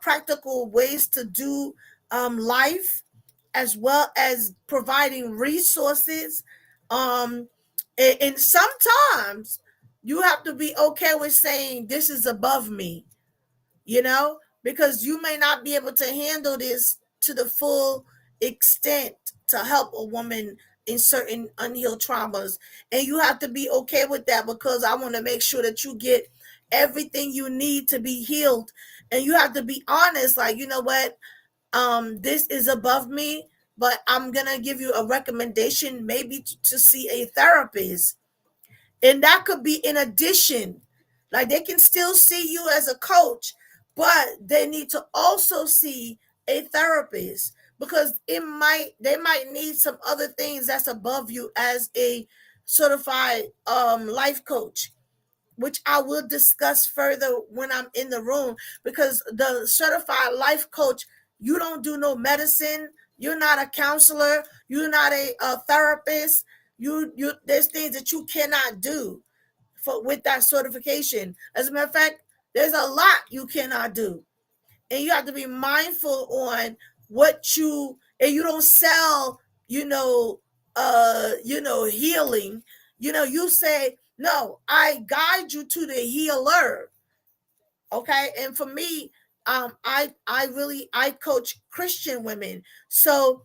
practical ways to do life, as well as providing resources. And sometimes you have to be okay with saying, this is above me, because you may not be able to handle this to the full extent to help a woman in certain unhealed traumas. And you have to be okay with that, because I want to make sure that you get everything you need to be healed. And you have to be honest, like, you know what, this is above me, but I'm gonna give you a recommendation, maybe to see a therapist. And that could be in addition. Like, they can still see you as a coach, but they need to also see a therapist, because they might need some other things that's above you as a certified life coach, which I will discuss further when I'm in the room. Because the certified life coach, you don't do no medicine, you're not a counselor, you're not a therapist. You there's things that you cannot do with that certification. As a matter of fact, there's a lot you cannot do. And you have to be mindful on and you don't sell, healing. You say, no, I guide you to the healer. Okay. And for me, I coach Christian women. So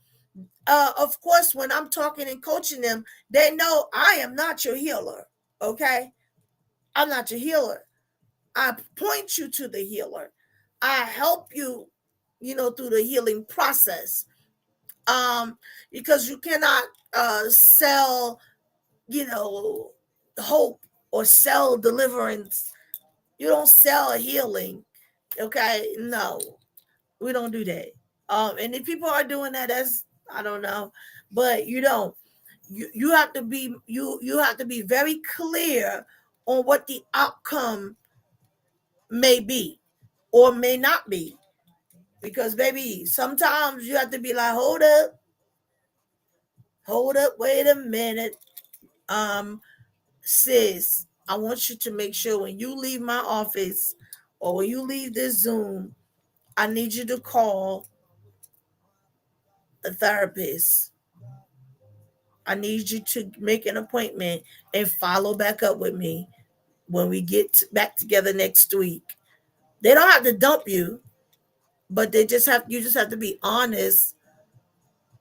of course, when I'm talking and coaching them, they know I am not your healer. Okay. I'm not your healer. I point you to the healer. I help you, through the healing process. Because you cannot sell, hope, or sell deliverance. You don't sell healing. Okay? No, we don't do that. And if people are doing that, that's, I don't know, but you don't. You have to be you have to be very clear on what the outcome may be or may not be. Because, baby, sometimes you have to be like, hold up, wait a minute. Sis, I want you to make sure when you leave my office or when you leave this Zoom, I need you to call a therapist. I need you to make an appointment and follow back up with me when we get back together next week. They don't have to dump you, but you just have to be honest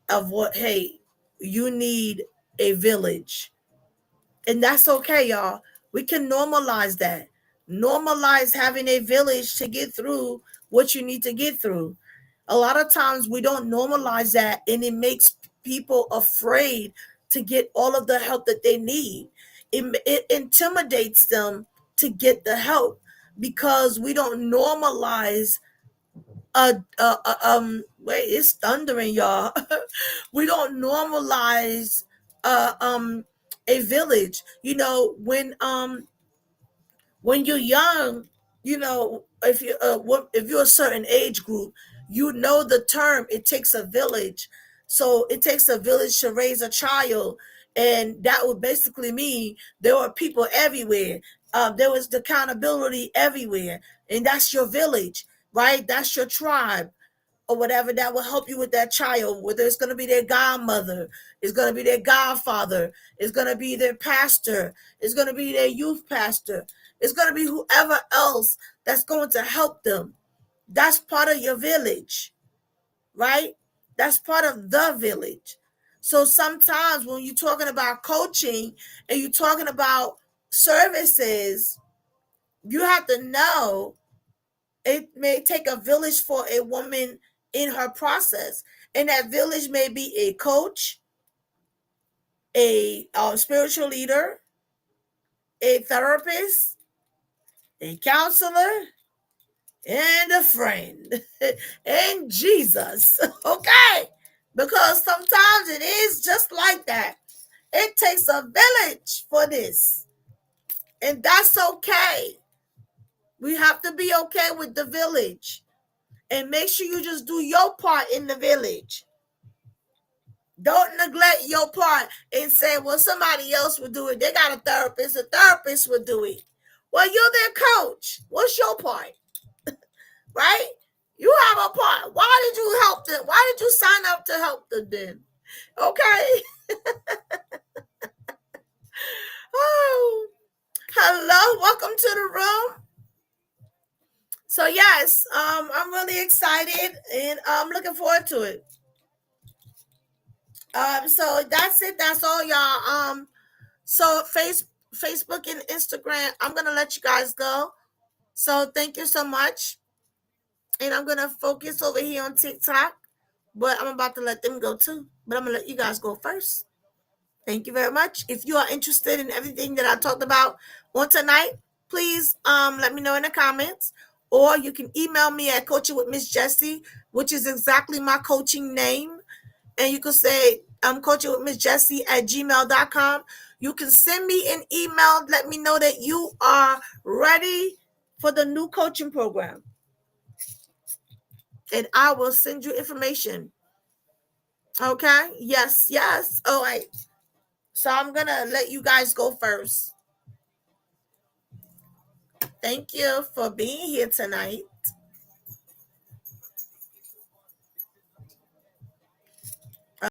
of what, hey, you need a village. And that's okay, y'all. We can normalize that. Normalize having a village to get through what you need to get through. A lot of times we don't normalize that, and it makes people afraid to get all of the help that they need. It intimidates them to get the help because we don't normalize wait, it's thundering, y'all. We don't normalize a village. When you're young, if you're a certain age group, the term, it takes a village. So it takes a village to raise a child, and that would basically mean there were people everywhere. There was the accountability everywhere, and that's your village, right? That's your tribe or whatever that will help you with that child, whether it's going to be their godmother, it's going to be their godfather, it's going to be their pastor, it's going to be their youth pastor, it's going to be whoever else that's going to help them. That's part of your village, right? That's part of the village. So sometimes when you're talking about coaching and you're talking about services, you have to know it may take a village for a woman in her process. And that village may be a coach, a spiritual leader, a therapist, a counselor, and a friend, and Jesus. Okay? Because sometimes it is just like that. It takes a village for this. And that's okay. We have to be okay with the village. And make sure you just do your part in the village. Don't neglect your part and say, well, somebody else will do it. They got a therapist. A therapist will do it. Well, you're their coach. What's your part? Right? You have a part. Why did you help them? Why did you sign up to help them then? Okay. Oh, hello. Welcome to the room. So yes, I'm really excited and I'm looking forward to it. So that's it. That's all, y'all. So Facebook and Instagram, I'm gonna let you guys go. So thank you so much. And I'm gonna focus over here on TikTok, but I'm about to let them go too. But I'm gonna let you guys go first. Thank you very much. If you are interested in everything that I talked about on tonight, please let me know in the comments. Or you can email me at Coaching with Miss Jessie, which is exactly my coaching name. And you can say, I'm coaching with Miss Jessie at gmail.com. You can send me an email. Let me know that you are ready for the new coaching program. And I will send you information. Okay? Yes. All right. So I'm going to let you guys go first. Thank you for being here tonight.